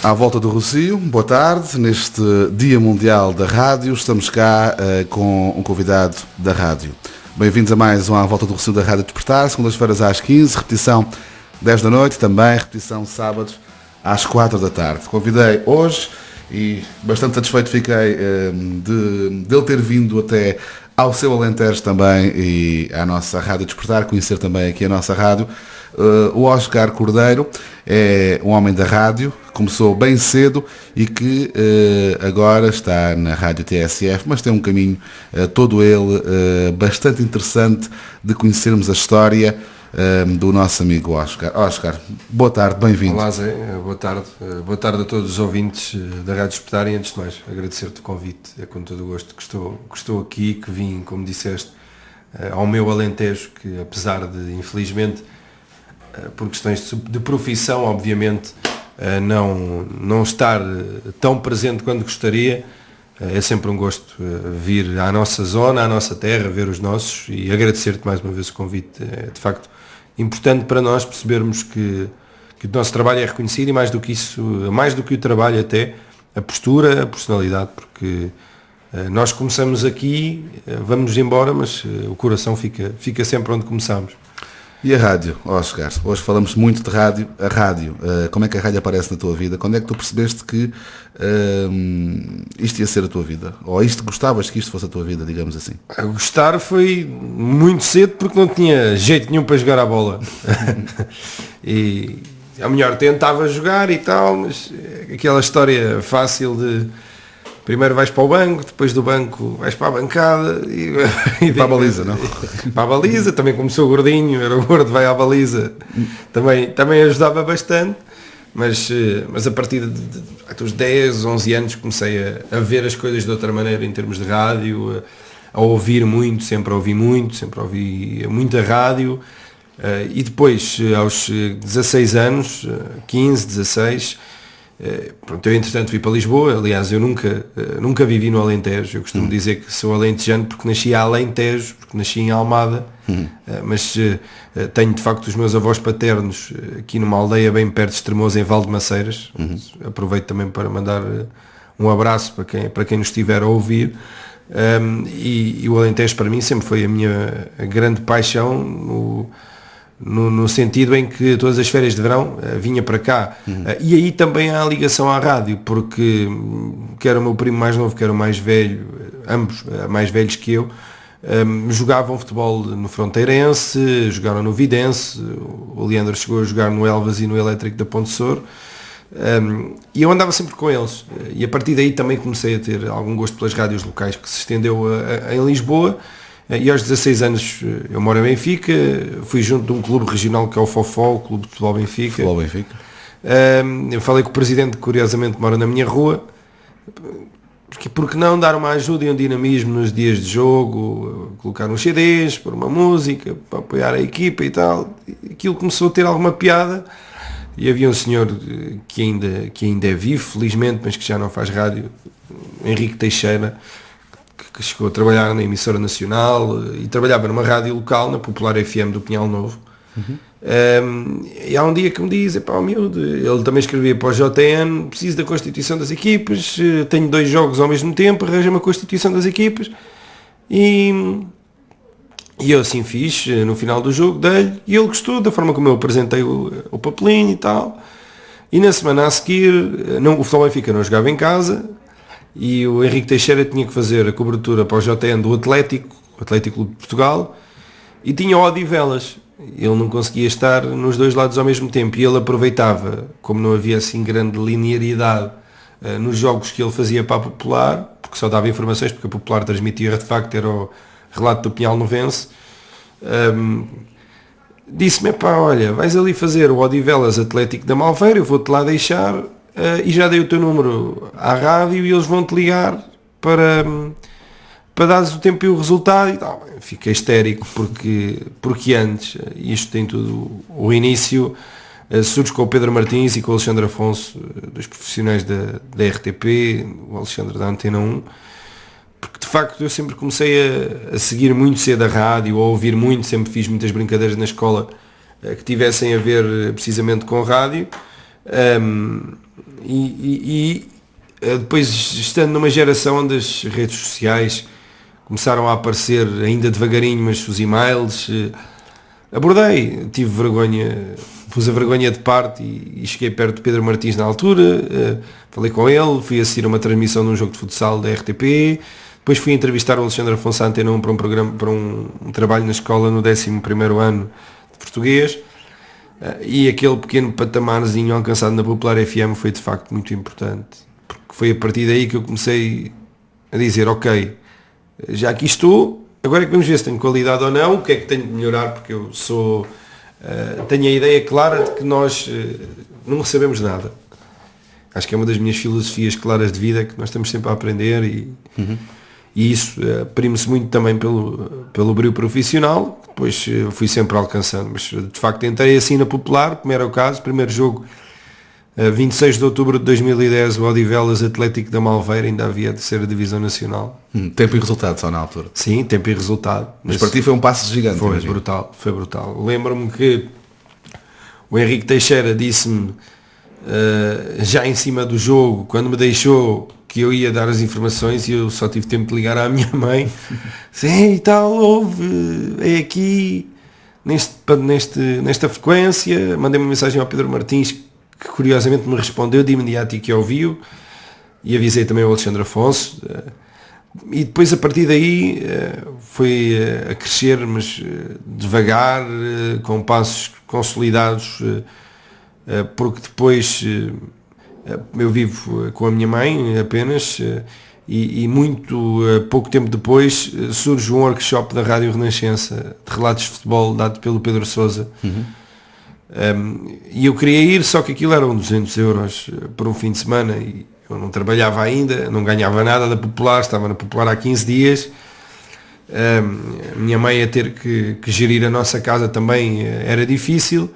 À volta do Rocio, boa tarde. Neste Dia Mundial da Rádio, estamos cá com um convidado da rádio. Bem-vindos a mais um À Volta do Rocio da Rádio Despertar, segundas-feiras às 15, repetição 10 da noite, também repetição sábados às 4 da tarde. Convidei hoje e bastante satisfeito fiquei de ele ter vindo até ao seu Alentejo também e à nossa Rádio Despertar, conhecer também aqui a nossa rádio. O Oscar Cordeiro é um homem da rádio, começou bem cedo e que agora está na Rádio TSF, mas tem um caminho todo ele bastante interessante de conhecermos a história do nosso amigo Oscar. Oscar, boa tarde, bem-vindo. Olá Zé, boa tarde a todos os ouvintes da Rádio Despertar e antes de mais agradecer-te o convite, é com todo o gosto que estou aqui, que vim, como disseste, ao meu Alentejo, que apesar de, infelizmente, por questões de profissão, obviamente, não estar tão presente quanto gostaria, é sempre um gosto vir à nossa zona, à nossa terra, ver os nossos e agradecer-te mais uma vez o convite. É de facto importante para nós percebermos que o nosso trabalho é reconhecido e mais do que isso, mais do que o trabalho até, a postura, a personalidade, porque nós começamos aqui, vamos embora, mas o coração fica sempre onde começamos. E a rádio, Oscar? Hoje falamos muito de rádio. A rádio, como é que a rádio aparece na tua vida? Quando é que tu percebeste que isto ia ser a tua vida? Ou gostavas que isto fosse a tua vida, digamos assim? A gostar foi muito cedo porque não tinha jeito nenhum para jogar a bola. E a melhor tentava jogar e tal, mas aquela história fácil de primeiro vais para o banco, depois do banco vais para a bancada e para a baliza, não? Para a baliza, também como sou gordinho, era o gordo, vai à baliza, também ajudava bastante, mas a partir dos 10, 11 anos comecei a ver as coisas de outra maneira em termos de rádio, a ouvir muito, sempre ouvi muita rádio, e depois aos 16 anos, 15, 16, pronto, eu entretanto fui para Lisboa. Aliás, eu nunca vivi no Alentejo. Eu costumo dizer que sou alentejano porque nasci a Alentejo, porque nasci em Almada, mas tenho de facto os meus avós paternos aqui numa aldeia bem perto de Estremoz, em Valdemaceiras. Aproveito também para mandar um abraço para quem nos estiver a ouvir. E o Alentejo para mim sempre foi a minha grande paixão, no sentido em que todas as férias de verão vinha para cá. E aí também há a ligação à rádio, porque quer o meu primo mais novo, quer o mais velho, ambos mais velhos que eu, jogavam futebol no Fronteirense, jogaram no Vidense, o Leandro chegou a jogar no Elvas e no Elétrico da Ponte Sor, e eu andava sempre com eles, e a partir daí também comecei a ter algum gosto pelas rádios locais, que se estendeu em Lisboa. E aos 16 anos eu moro em Benfica, fui junto de um clube regional que é o Fofó, o Clube de Futebol Benfica. Eu falei com o presidente, que curiosamente mora na minha rua, porque não dar uma ajuda e um dinamismo nos dias de jogo, colocar uns CDs, pôr uma música, para apoiar a equipa e tal. Aquilo começou a ter alguma piada e havia um senhor que ainda é vivo, felizmente, mas que já não faz rádio, Henrique Teixeira, que chegou a trabalhar na emissora nacional e trabalhava numa rádio local, na Popular FM do Pinhal Novo. E há um dia que me diz, miúdo, ele também escrevia para o JN, preciso da constituição das equipas, tenho 2 jogos ao mesmo tempo, arranja-me a constituição das equipas. E eu assim fiz, no final do jogo, dei-lhe, e ele gostou da forma como eu apresentei o papelinho e tal. E na semana a seguir, o Futebol Benfica não jogava em casa, e o Henrique Teixeira tinha que fazer a cobertura para o JN do Atlético Clube de Portugal, e tinha Odivelas. Ele não conseguia estar nos dois lados ao mesmo tempo, e ele aproveitava, como não havia assim grande linearidade nos jogos que ele fazia para a Popular, porque só dava informações, porque a Popular transmitia de facto, era o relato do Pinhal Novense, disse-me, olha, vais ali fazer o Odivelas Atlético da Malveira, eu vou-te lá deixar, e já dei o teu número à rádio e eles vão-te ligar para dares o tempo e o resultado e tal. Fiquei histérico porque antes, isto tem tudo, o início surge com o Pedro Martins e com o Alexandre Afonso, dos profissionais da RTP, o Alexandre da Antena 1, porque de facto eu sempre comecei a seguir muito cedo a rádio, a ouvir muito, sempre fiz muitas brincadeiras na escola que tivessem a ver precisamente com rádio. Depois, estando numa geração onde as redes sociais começaram a aparecer ainda devagarinho, mas os e-mails, abordei, tive vergonha, pus a vergonha de parte e cheguei perto de Pedro Martins na altura, falei com ele, fui assistir a uma transmissão de um jogo de futsal da RTP, depois fui entrevistar o Alexandre Afonso à Antena 1 para um programa, para um trabalho na escola no 11º ano de português, e aquele pequeno patamarzinho alcançado na Popular FM foi de facto muito importante, porque foi a partir daí que eu comecei a dizer, ok, já aqui estou, agora é que vamos ver se tenho qualidade ou não, o que é que tenho de melhorar, porque eu tenho a ideia clara de que nós não sabemos nada. Acho que é uma das minhas filosofias claras de vida, que nós estamos sempre a aprender e isso prime-se muito também pelo brio profissional, que depois fui sempre alcançando, mas de facto entrei assim na Popular, como era o caso, primeiro jogo 26 de outubro de 2010, o Odivelas Atlético da Malveira, ainda havia a terceira divisão nacional. Tempo e resultado só na altura. Sim, tempo e resultado. Mas para ti foi um passo gigante. Foi brutal, foi brutal. Lembro-me que o Henrique Teixeira disse-me, já em cima do jogo, quando me deixou, que eu ia dar as informações, e eu só tive tempo de ligar à minha mãe. Sim, e tal, houve, é aqui, nesta frequência. Mandei uma mensagem ao Pedro Martins, que curiosamente me respondeu de imediato e que ouviu, e avisei também ao Alexandre Afonso, e depois a partir daí foi a crescer, mas devagar, com passos consolidados, porque depois eu vivo com a minha mãe apenas, e muito pouco tempo depois surge um workshop da Rádio Renascença de relatos de futebol dado pelo Pedro Sousa. E eu queria ir, só que aquilo eram 200 euros por um fim de semana e eu não trabalhava ainda, não ganhava nada da Popular, estava na Popular há 15 dias. A minha mãe a ter que gerir a nossa casa também era difícil,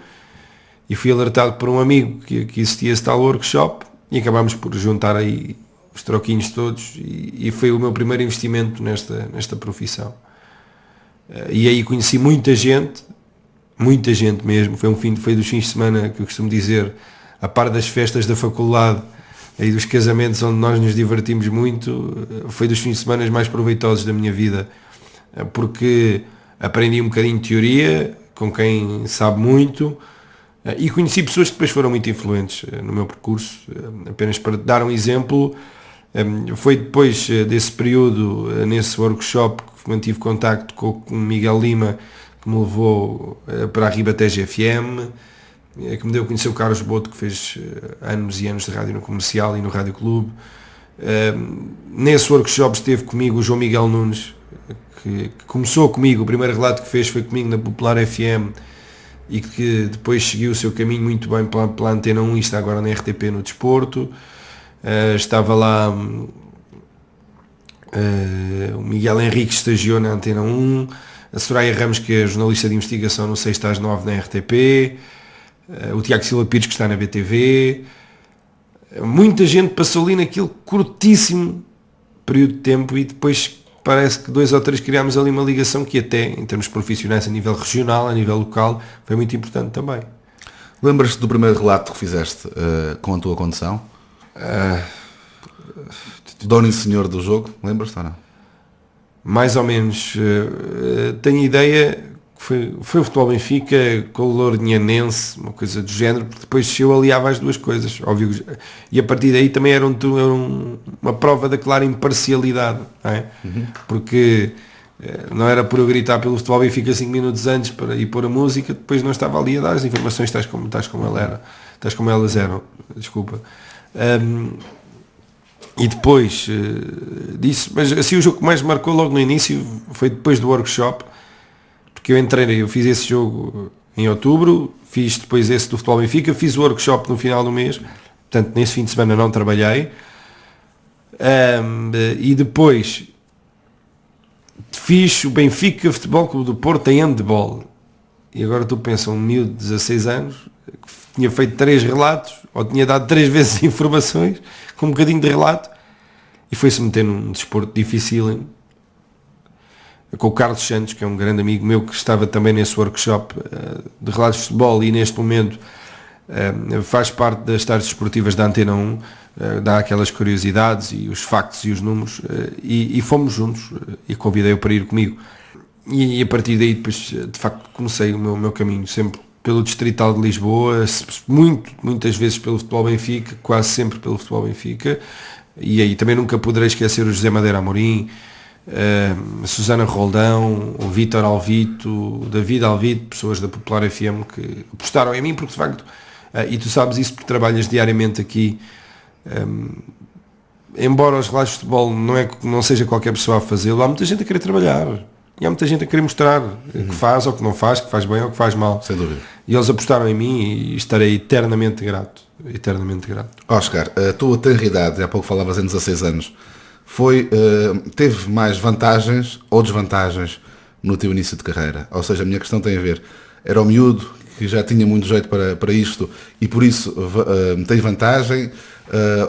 e fui alertado por um amigo que existia esse tal workshop e acabámos por juntar aí os troquinhos todos e foi o meu primeiro investimento nesta profissão. E aí conheci muita gente mesmo, foi dos fins de semana que eu costumo dizer, a par das festas da faculdade e dos casamentos onde nós nos divertimos muito, foi dos fins de semana mais proveitosos da minha vida, porque aprendi um bocadinho de teoria com quem sabe muito, e conheci pessoas que depois foram muito influentes no meu percurso. Apenas para dar um exemplo, foi depois desse período, nesse workshop, que mantive contacto com o Miguel Lima, que me levou para a Ribatejo FM, que me deu a conhecer o Carlos Boto, que fez anos e anos de rádio no Comercial e no Rádio Clube. Nesse workshop esteve comigo o João Miguel Nunes, que começou comigo, o primeiro relato que fez foi comigo na Popular FM, e que depois seguiu o seu caminho muito bem pela Antena 1 e está agora na RTP no desporto. Estava lá o Miguel Henrique, estagiou na Antena 1, a Soraya Ramos, que é jornalista de investigação no 6 às 9 na RTP, o Tiago Silva Pires, que está na BTV. Muita gente passou ali naquele curtíssimo período de tempo, e depois parece que 2 ou 3 criámos ali uma ligação que até, em termos profissionais, a nível regional, a nível local, foi muito importante também. Lembras-te do primeiro relato que fizeste com a tua condução? Dono e senhor do jogo, lembras-te ou não? Mais ou menos. Tenho ideia que foi o Futebol Benfica com o Lourinhanense, uma coisa do género, porque depois eu aliava as duas coisas, óbvio, e a partir daí também era uma prova da clara imparcialidade, não é? Porque não era por eu gritar pelo Futebol Benfica 5 minutos antes para ir pôr a música, depois não estava ali a dar as informações tais como elas eram, desculpa. E depois disso, mas assim o jogo que mais marcou logo no início foi depois do workshop, porque eu fiz esse jogo em outubro, fiz depois esse do Futebol Benfica, fiz o workshop no final do mês, portanto nesse fim de semana não trabalhei, e depois fiz o Benfica Futebol Clube do Porto em handball, e agora tu pensas, um miúdo de 16 anos, que tinha feito 3 relatos, ou tinha dado 3 vezes informações, com um bocadinho de relato, e foi-se meter num desporto difícil, com o Carlos Santos, que é um grande amigo meu, que estava também nesse workshop de relatos de futebol, e neste momento faz parte das tardes esportivas da Antena 1, dá aquelas curiosidades e os factos e os números, e fomos juntos, e convidei-o para ir comigo. E a partir daí, depois, de facto, comecei o meu caminho, sempre pelo Distrital de Lisboa, muitas vezes pelo Futebol Benfica, quase sempre pelo Futebol Benfica, e aí também nunca poderei esquecer o José Madeira Amorim, a Susana Roldão, o Vítor Alvito, o David Alvito, pessoas da Popular FM que apostaram em mim, porque de facto, e tu sabes isso porque trabalhas diariamente aqui, embora os relatos de futebol não seja qualquer pessoa a fazê-lo, há muita gente a querer trabalhar. E há muita gente a querer mostrar que faz ou que não faz, que faz bem ou que faz mal. Sem dúvida. E eles apostaram em mim e estarei eternamente grato. Eternamente grato. Oscar, a tua tenra idade, há pouco falavas em 16 anos, teve mais vantagens ou desvantagens no teu início de carreira? Ou seja, a minha questão tem a ver, era o miúdo que já tinha muito jeito para isto e por isso tens vantagem,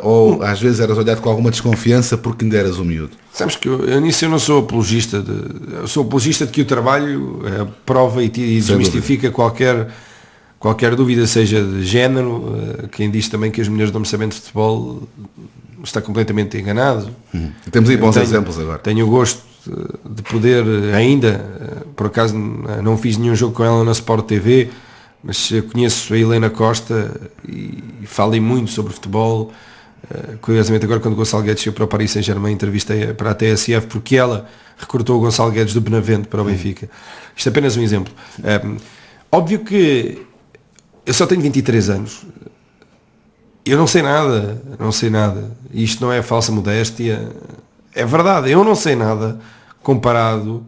ou às vezes eras olhado com alguma desconfiança porque ainda eras um miúdo? Sabes que eu nisso eu não sou apologista eu sou apologista de que o trabalho prova e desmistifica qualquer dúvida, seja de género. Quem diz também que as mulheres dão sabendo de futebol está completamente enganado. Temos aí bons exemplos agora. Tenho o gosto de poder ainda, por acaso não fiz nenhum jogo com ela na Sport TV, mas eu conheço a Helena Costa e falei muito sobre futebol. Curiosamente agora quando o Gonçalo Guedes chegou para o Paris Saint-Germain, entrevistei para a TSF porque ela recrutou o Gonçalo Guedes do Benavente para o Benfica. Isto é apenas um exemplo. Óbvio que eu só tenho 23 anos. Eu não sei nada. Isto não é falsa modéstia. É verdade, eu não sei nada comparado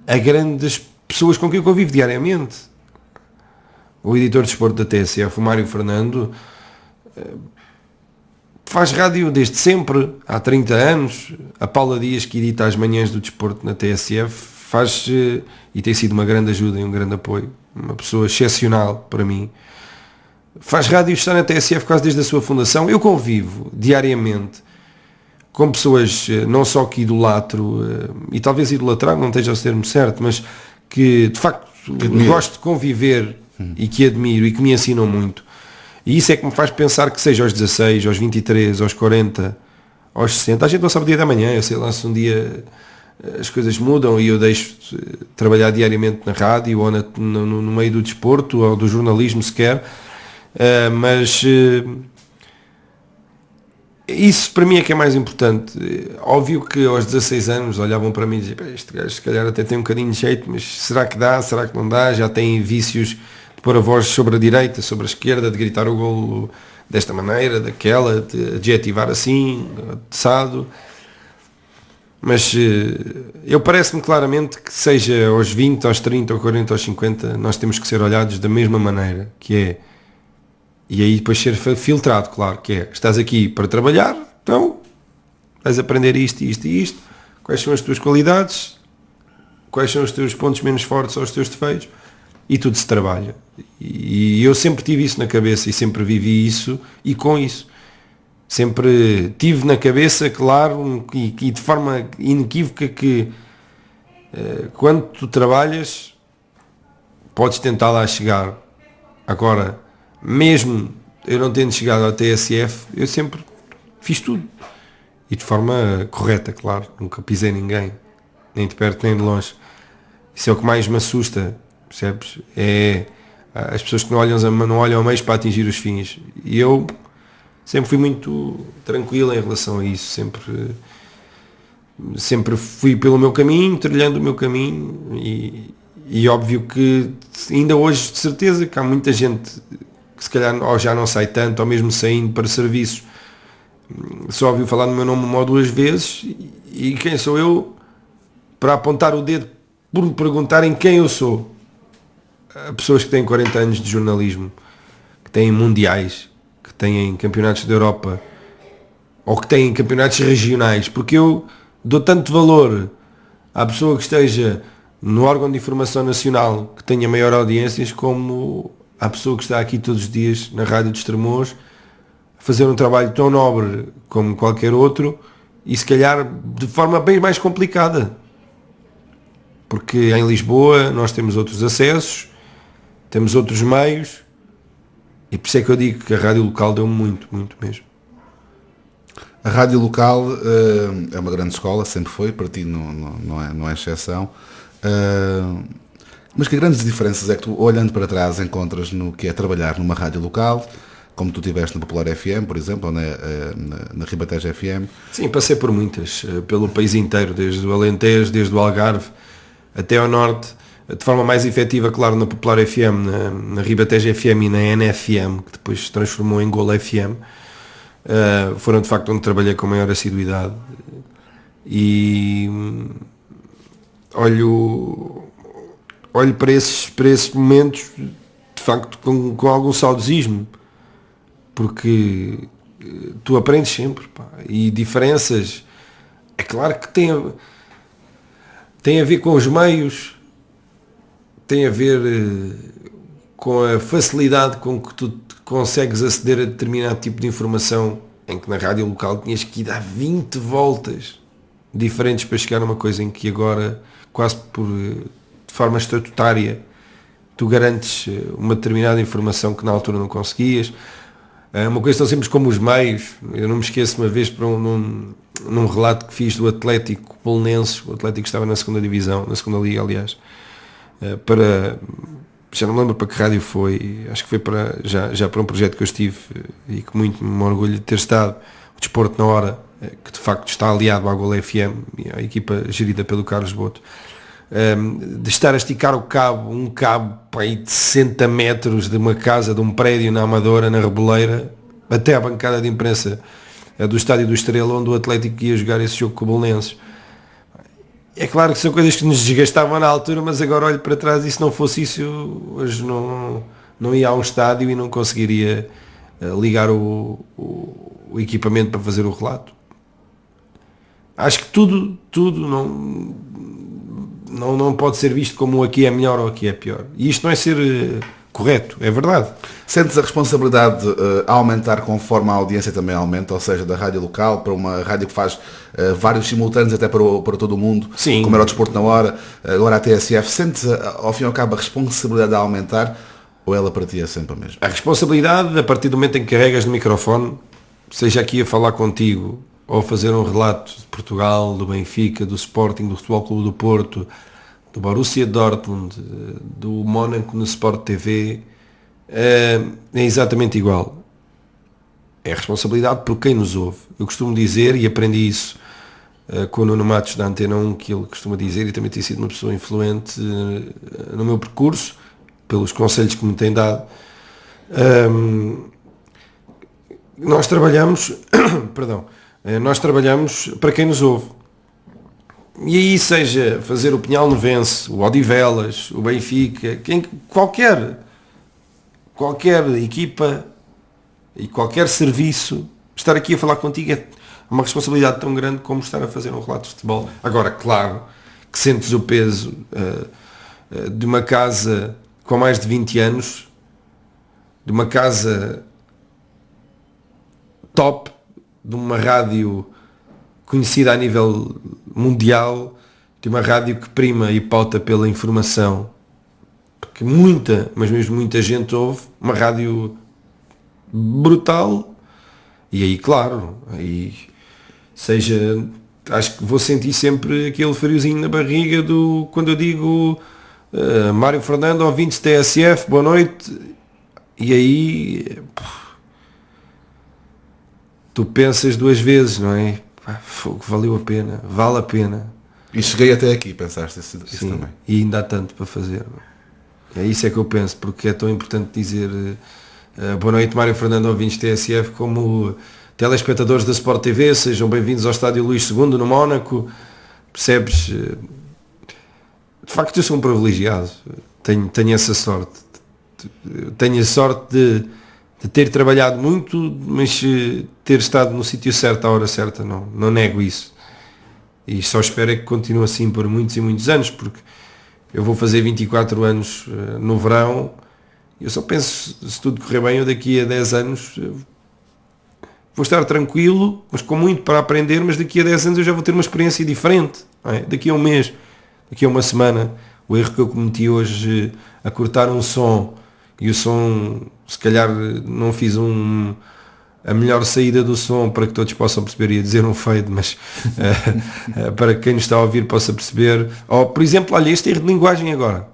a grandes pessoas com quem eu convivo diariamente. O editor de desporto da TSF, o Mário Fernando, faz rádio desde sempre, há 30 anos. A Paula Dias, que edita as manhãs do desporto na TSF, faz e tem sido uma grande ajuda e um grande apoio. Uma pessoa excepcional para mim. Faz rádio e está na TSF quase desde a sua fundação. Eu convivo diariamente com pessoas não só que idolatro, e talvez idolatrar não esteja o termo certo, mas que de facto gosto de conviver e que admiro e que me ensinam muito. E isso é que me faz pensar que seja aos 16, aos 23, aos 40, aos 60, a gente não sabe o dia da manhã. Eu sei lá se um dia as coisas mudam e eu deixo de trabalhar diariamente na rádio ou no meio do desporto ou do jornalismo sequer, mas isso para mim é que é mais importante. Óbvio que aos 16 anos olhavam para mim e diziam, este gajo se calhar até tem um bocadinho de jeito, mas será que dá, será que não dá? Já tem vícios de pôr a voz sobre a direita, sobre a esquerda, de gritar o golo desta maneira, daquela, de adjetivar assim, atessado. Mas eu parece-me claramente que seja aos 20, aos 30, aos 40, aos 50, nós temos que ser olhados da mesma maneira, que é, e aí depois ser filtrado, claro, que é, estás aqui para trabalhar, então vais aprender isto, isto e isto, quais são as tuas qualidades, quais são os teus pontos menos fortes ou os teus defeitos, e tudo se trabalha. E eu sempre tive isso na cabeça e sempre vivi isso, e com isso sempre tive na cabeça, claro, e de forma inequívoca, que quando tu trabalhas podes tentar lá chegar. Agora, mesmo eu não tendo chegado à TSF, eu sempre fiz tudo e de forma correta, claro, nunca pisei ninguém, nem de perto nem de longe. Isso é o que mais me assusta, percebes? É as pessoas que não olham a meios para atingir os fins, e eu sempre fui muito tranquilo em relação a isso, sempre fui pelo meu caminho, trilhando o meu caminho, e óbvio que ainda hoje de certeza que há muita gente que se calhar ou já não sai tanto, ou mesmo saindo para serviços, só ouviu falar no meu nome uma ou duas vezes, e quem sou eu para apontar o dedo por me perguntarem quem eu sou? Há pessoas que têm 40 anos de jornalismo, que têm mundiais, que têm campeonatos da Europa ou que têm campeonatos regionais, porque eu dou tanto valor à pessoa que esteja no órgão de informação nacional que tenha maior audiências, como à pessoa que está aqui todos os dias na Rádio de Estremoz a fazer um trabalho tão nobre como qualquer outro, e se calhar de forma bem mais complicada, porque em Lisboa nós temos outros acessos, temos outros meios, E por isso é que eu digo que a rádio local deu muito, muito mesmo. A rádio local é uma grande escola, sempre foi, para ti não é exceção. Mas que grandes diferenças é que tu, olhando para trás, encontras no que é trabalhar numa rádio local, como tu tiveste na Popular FM, por exemplo, ou na Ribatejo FM? Sim, passei por muitas, pelo país inteiro, desde o Alentejo, desde o Algarve até ao Norte, de forma mais efetiva, claro, na Popular FM, na Ribatejo FM e na NFM, que depois se transformou em Gol FM. Foram de facto onde trabalhei com maior assiduidade. E olho para esses momentos, de facto, com algum saudosismo, porque tu aprendes sempre, pá, e diferenças, é claro que tem a ver com os meios, tem a ver com a facilidade com que tu consegues aceder a determinado tipo de informação, em que na rádio local tinhas que ir dar 20 voltas diferentes para chegar a uma coisa em que agora, quase de forma estatutária, tu garantes uma determinada informação que na altura não conseguias. Uma coisa tão simples como os meios. Eu não me esqueço uma vez num relato que fiz do Atlético Belenenses. O Atlético estava na segunda divisão, na segunda liga, aliás, já não me lembro para que rádio foi, acho que foi já para um projeto que eu estive e que muito me orgulho de ter estado, o Desporto na Hora, que de facto está aliado à Gol FM, a equipa gerida pelo Carlos Boto, de estar a esticar um cabo aí de 60 metros de uma casa, de um prédio na Amadora, na Reboleira, até à bancada de imprensa do Estádio do Estrela, onde o Atlético ia jogar esse jogo com o Belenenses. É claro que são coisas que nos desgastavam na altura, mas agora olho para trás e se não fosse isso, hoje não ia a um estádio e não conseguiria ligar o equipamento para fazer o relato. Acho que tudo não pode ser visto como aqui é melhor ou aqui é pior. E isto não é ser correto, é verdade. Sentes a responsabilidade a aumentar conforme a audiência também aumenta, ou seja, da rádio local para uma rádio que faz vários simultâneos até para todo o mundo, sim, como era o Desporto na Hora, agora a TSF, sentes ao fim e ao cabo a responsabilidade a aumentar ou ela para ti é sempre a mesma? A responsabilidade, a partir do momento em que carregas no microfone, seja aqui a falar contigo ou a fazer um relato de Portugal, do Benfica, do Sporting, do Futebol Clube do Porto, do Borussia Dortmund, do Mónaco no Sport TV, é exatamente igual. É responsabilidade por quem nos ouve. Eu costumo dizer, e aprendi isso com o Nuno Matos da Antena 1, que ele costuma dizer, e também tem sido uma pessoa influente no meu percurso, pelos conselhos que me tem dado. Nós trabalhamos nós trabalhamos para quem nos ouve. E aí seja fazer o Pinhal Novense, o Odivelas, o Benfica, qualquer equipa e qualquer serviço, estar aqui a falar contigo é uma responsabilidade tão grande como estar a fazer um relato de futebol. Agora, claro, que sentes o peso de uma casa com mais de 20 anos, de uma casa top, de uma rádio conhecida a nível mundial, de uma rádio que prima e pauta pela informação, porque mas mesmo muita gente ouve, uma rádio brutal, e aí claro, acho que vou sentir sempre aquele friozinho na barriga quando eu digo Mário Fernando, ouvintes TSF, boa noite, e aí tu pensas duas vezes, não é? Valeu a pena, vale a pena. E cheguei até aqui, pensaste isso sim, também. E ainda há tanto para fazer. É isso é que eu penso, porque é tão importante dizer boa noite, Mário Fernando, ouvintes TSF, como telespectadores da Sport TV, sejam bem-vindos ao Estádio Luís II no Mónaco. Percebes? De facto eu sou um privilegiado, tenho essa sorte. Tenho a sorte de ter trabalhado muito, mas ter estado no sítio certo à hora certa, não nego isso. E só espero é que continue assim por muitos e muitos anos, porque eu vou fazer 24 anos no verão, e eu só penso, se tudo correr bem, eu daqui a 10 anos vou estar tranquilo, mas com muito para aprender, mas daqui a 10 anos eu já vou ter uma experiência diferente. Não é? Daqui a um mês, daqui a uma semana, o erro que eu cometi hoje a cortar um som e o som, se calhar não fiz a melhor saída do som para que todos possam perceber, ia dizer um fade, mas para que quem nos está a ouvir possa perceber. Ou, por exemplo, olha, este erro de linguagem agora.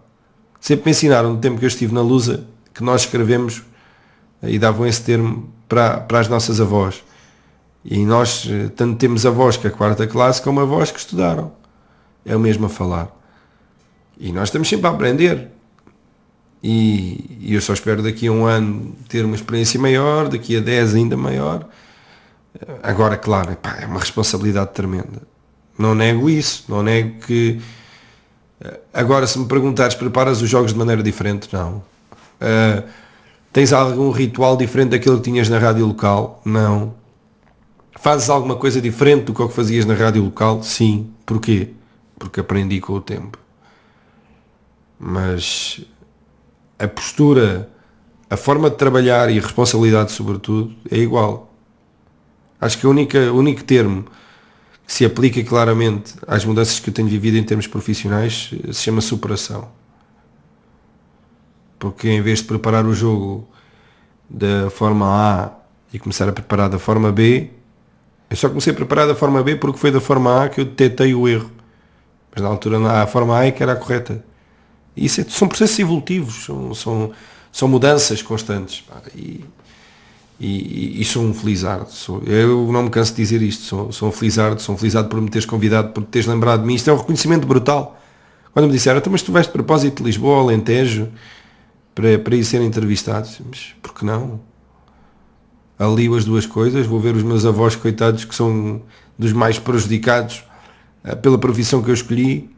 Sempre me ensinaram, no tempo que eu estive na Lusa, que nós escrevemos e davam esse termo para as nossas avós. E nós tanto temos avós que a quarta classe como avós que estudaram. É o mesmo a falar. E nós estamos sempre a aprender. E eu só espero daqui a um ano ter uma experiência maior, daqui a 10 ainda maior. Agora, claro, é uma responsabilidade tremenda. Não nego isso, não nego que... Agora, se me perguntares, preparas os jogos de maneira diferente? Não. Tens algum ritual diferente daquilo que tinhas na rádio local? Não. Fazes alguma coisa diferente do que o que fazias na rádio local? Sim. Porquê? Porque aprendi com o tempo. Mas a postura, a forma de trabalhar e a responsabilidade sobretudo é igual. Acho que o único termo que se aplica claramente às mudanças que eu tenho vivido em termos profissionais se chama superação. Porque em vez de preparar o jogo da forma A e começar a preparar da forma B, eu só comecei a preparar da forma B porque foi da forma A que eu detetei o erro. Mas na altura a forma A é que era a correta. E isso são processos evolutivos, são mudanças constantes. E sou um felizardo. Eu não me canso de dizer isto. Sou um felizardo por me teres convidado, por te teres lembrado de mim. Isto é um reconhecimento brutal. Quando me disseram, mas tu vais de propósito de Lisboa, Alentejo, para ir ser entrevistado. Mas por que não? Alio as duas coisas. Vou ver os meus avós, coitados, que são dos mais prejudicados pela profissão que eu escolhi,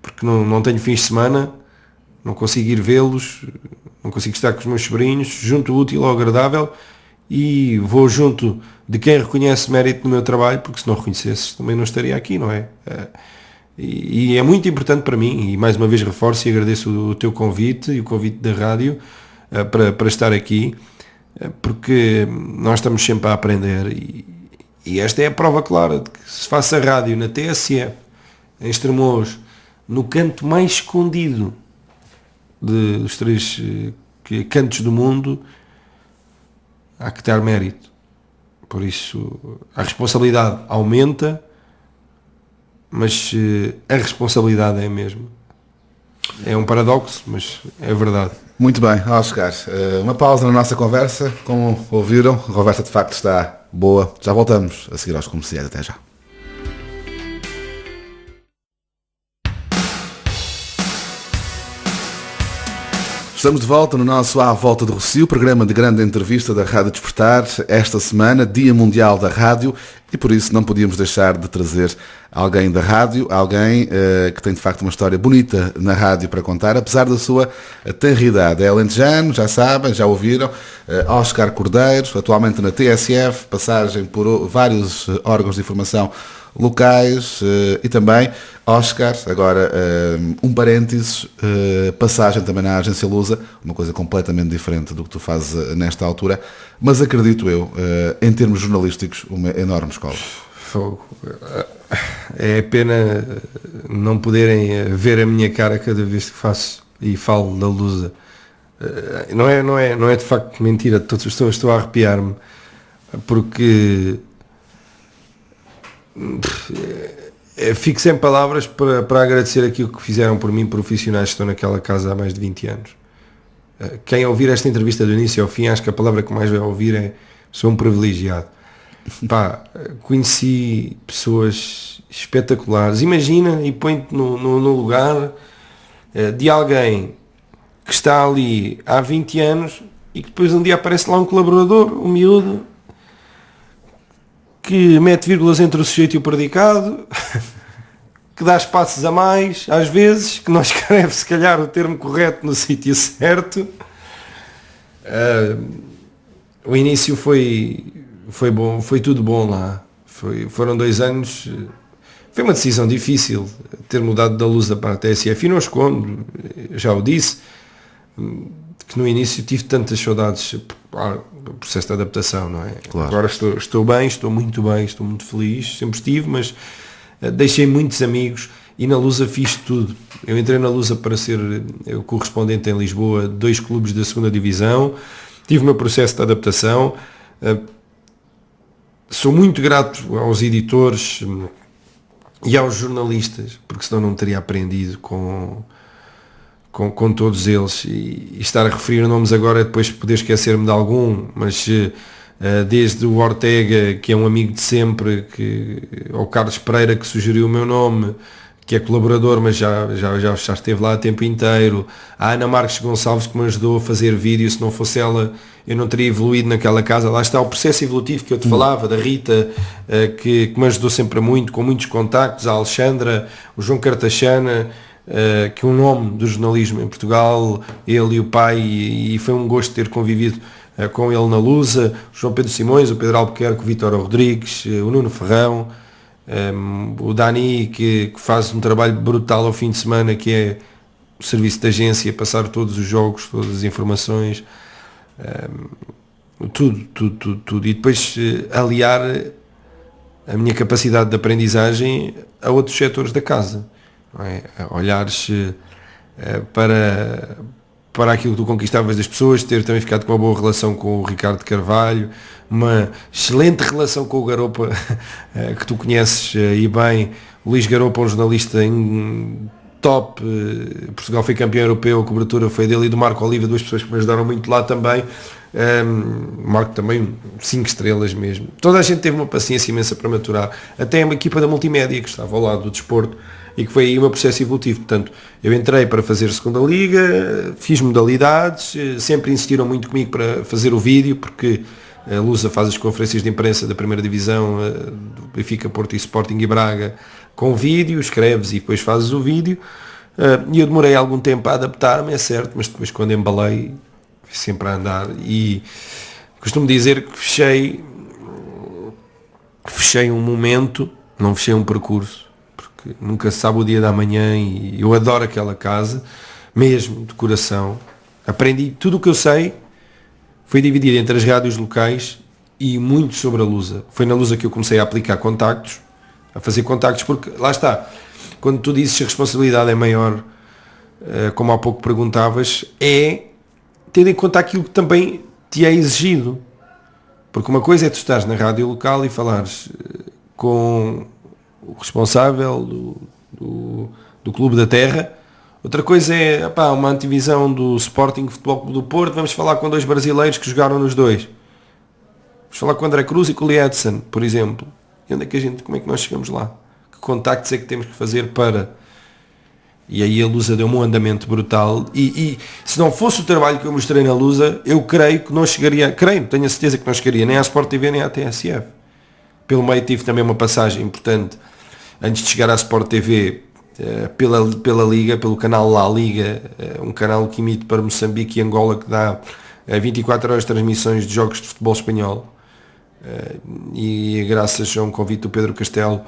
porque não tenho fins de semana, não consigo ir vê-los, não consigo estar com os meus sobrinhos, junto o útil ao agradável, e vou junto de quem reconhece mérito no meu trabalho, porque se não reconhecesses também não estaria aqui, não é? E é muito importante para mim, e mais uma vez reforço e agradeço o teu convite e o convite da rádio para estar aqui, porque nós estamos sempre a aprender, e esta é a prova clara de que se faça rádio na TSF, em Estremoz, no canto mais escondido dos 3 cantos do mundo, há que dar mérito. Por isso a responsabilidade aumenta, mas a responsabilidade é a mesma. É um paradoxo, mas é verdade. Muito bem, Oscar, uma pausa na nossa conversa. Como ouviram, a conversa de facto está boa. Já voltamos a seguir aos comerciais. Até já. Estamos de volta no nosso À Volta do Rossio, programa de grande entrevista da Rádio Despertar, esta semana, Dia Mundial da Rádio, e por isso não podíamos deixar de trazer alguém da rádio, alguém que tem de facto uma história bonita na rádio para contar, apesar da sua tenridade. É alentejano, já sabem, já ouviram, Oscar Cordeiro, atualmente na TSF, passagem por vários órgãos de informação locais e também Oscar, agora um parênteses, passagem também na Agência Lusa, uma coisa completamente diferente do que tu fazes nesta altura, mas acredito eu, em termos jornalísticos, uma enorme escola. Fogo. É pena não poderem ver a minha cara cada vez que faço e falo da Lusa. Não é de facto mentira, estou a arrepiar-me, porque fico sem palavras para agradecer aquilo que fizeram por mim, profissionais que estão naquela casa há mais de 20 anos. Quem ouvir esta entrevista do início ao fim, acho que a palavra que mais vai ouvir é: sou um privilegiado. Conheci pessoas espetaculares. Imagina e põe-te no lugar de alguém que está ali há 20 anos e que depois um dia aparece lá um colaborador, um miúdo, que mete vírgulas entre o sujeito e o predicado, que dá espaços a mais, às vezes, que não escreve se calhar o termo correto no sítio certo. O início foi bom, foi tudo bom lá. Foram 2 anos, foi uma decisão difícil ter mudado da Lusa para a TSF, e não escondo, já o disse, que no início tive tantas saudades, o processo de adaptação, não é? Claro. Agora estou bem, estou muito feliz, sempre estive, mas deixei muitos amigos e na Lusa fiz tudo. Eu entrei na Lusa para ser correspondente em Lisboa de 2 clubes da 2ª Divisão, tive o meu processo de adaptação, sou muito grato aos editores e aos jornalistas, porque senão não teria aprendido com todos eles, e estar a referir nomes agora depois poder esquecer-me de algum, mas desde o Ortega, que é um amigo de sempre, ao Carlos Pereira, que sugeriu o meu nome, que é colaborador, mas já esteve lá o tempo inteiro, a Ana Marques Gonçalves, que me ajudou a fazer vídeo. Se não fosse ela, eu não teria evoluído naquela casa. Lá está o processo evolutivo que eu te falava, da Rita, que me ajudou sempre muito, com muitos contactos, a Alexandra, o João Cartachana, que é um nome do jornalismo em Portugal, ele e o pai, e foi um gosto ter convivido com ele na Lusa, o João Pedro Simões, o Pedro Albuquerque, o Vítor Rodrigues, o Nuno Ferrão, o Dani, que faz um trabalho brutal ao fim de semana, que é o serviço de agência, passar todos os jogos, todas as informações, tudo. E depois aliar a minha capacidade de aprendizagem a outros setores da casa. Não é? Olhares para aquilo que tu conquistavas das pessoas, ter também ficado com uma boa relação com o Ricardo Carvalho, uma excelente relação com o Garopa, que tu conheces e bem. O Luís Garopa, um jornalista top, Portugal foi campeão europeu, a cobertura foi dele, e do Marco Oliva, 2 pessoas que me ajudaram muito lá também. Marco também 5 estrelas mesmo. Toda a gente teve uma paciência imensa para maturar, até uma equipa da multimédia que estava ao lado do desporto, e que foi aí o meu processo evolutivo. Portanto, eu entrei para fazer 2ª Liga, fiz modalidades, sempre insistiram muito comigo para fazer o vídeo, porque a Lusa faz as conferências de imprensa da 1ª Divisão, do Benfica, Porto e Sporting e Braga, com vídeo, escreves e depois fazes o vídeo, e eu demorei algum tempo a adaptar-me, é certo, mas depois quando embalei, sempre a andar, e costumo dizer que fechei um momento, não fechei um percurso, porque nunca se sabe o dia da manhã, e eu adoro aquela casa, mesmo de coração. Aprendi tudo o que eu sei, foi dividido entre as rádios locais e muito sobre a Lusa. Foi na Lusa que eu comecei a aplicar contactos, a fazer contactos, porque lá está, quando tu dizes que a responsabilidade é maior, como há pouco perguntavas, é ter em conta aquilo que também te é exigido. Porque uma coisa é tu estares na rádio local e falares com o responsável do Clube da Terra, outra coisa é uma antivisão do Sporting Futebol Clube do Porto, vamos falar com 2 brasileiros que jogaram nos 2. Vamos falar com o André Cruz e com o Lietzen, por exemplo. E onde é como é que nós chegamos lá? Que contactos é que temos que fazer para... E aí a Lusa deu-me um andamento brutal, e se não fosse o trabalho que eu mostrei na Lusa, eu creio que não chegaria, tenho a certeza que não chegaria nem à Sport TV nem à TSF. Pelo meio tive também uma passagem importante, antes de chegar à Sport TV, pela Liga, pelo canal La Liga, um canal que emite para Moçambique e Angola, que dá 24 horas de transmissões de jogos de futebol espanhol, e graças a um convite do Pedro Castelo,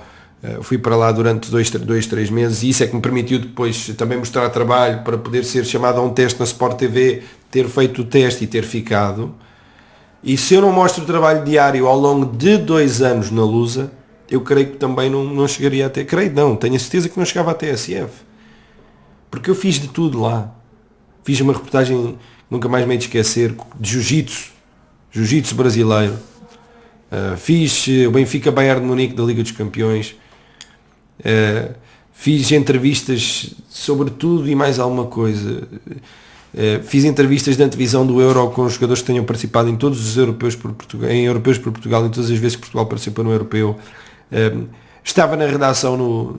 fui para lá durante 3 meses, e isso é que me permitiu depois também mostrar trabalho para poder ser chamado a um teste na Sport TV, ter feito o teste e ter ficado. E se eu não mostro o trabalho diário ao longo de 2 anos na Lusa, eu creio que também não chegaria até, tenho a certeza que não chegava à TSF, porque eu fiz de tudo lá. Fiz uma reportagem, nunca mais me hei de esquecer, de jiu-jitsu brasileiro, fiz o Benfica Bayern de Munique da Liga dos Campeões, fiz entrevistas sobre tudo e mais alguma coisa, fiz entrevistas de antevisão do Euro com os jogadores que tenham participado em todos os Europeus por Portugal, em todas as vezes que Portugal participou no Europeu. Estava na redação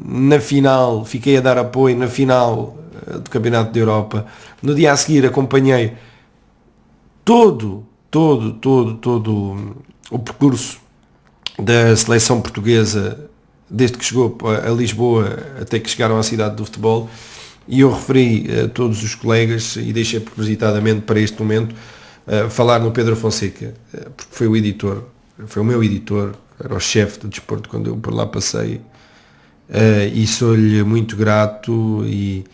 na final, fiquei a dar apoio na final do Campeonato da Europa. No dia a seguir acompanhei todo o percurso da seleção portuguesa, desde que chegou a Lisboa até que chegaram à cidade do futebol, e eu referi a todos os colegas, e deixei propositadamente para este momento falar no Pedro Fonseca, porque foi o meu editor, era o chefe do desporto quando eu por lá passei, e sou-lhe muito grato, e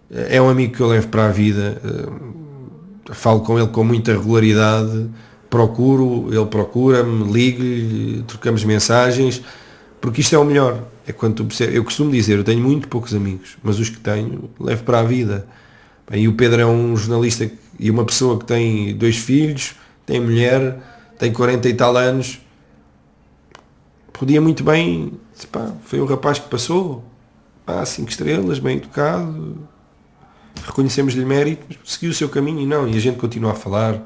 é um amigo que eu levo para a vida. Falo com ele com muita regularidade, ele procura-me, ligo-lhe, trocamos mensagens, porque isto é o melhor. É quando tu percebes. Eu costumo dizer, eu tenho muito poucos amigos, mas os que tenho, levo para a vida. Bem, e o Pedro é um jornalista e uma pessoa que tem 2 filhos, tem mulher, tem 40 e tal anos. Podia muito bem, pá, foi um rapaz que passou, 5 estrelas, bem educado, reconhecemos-lhe mérito, mas seguiu o seu caminho e a gente continua a falar.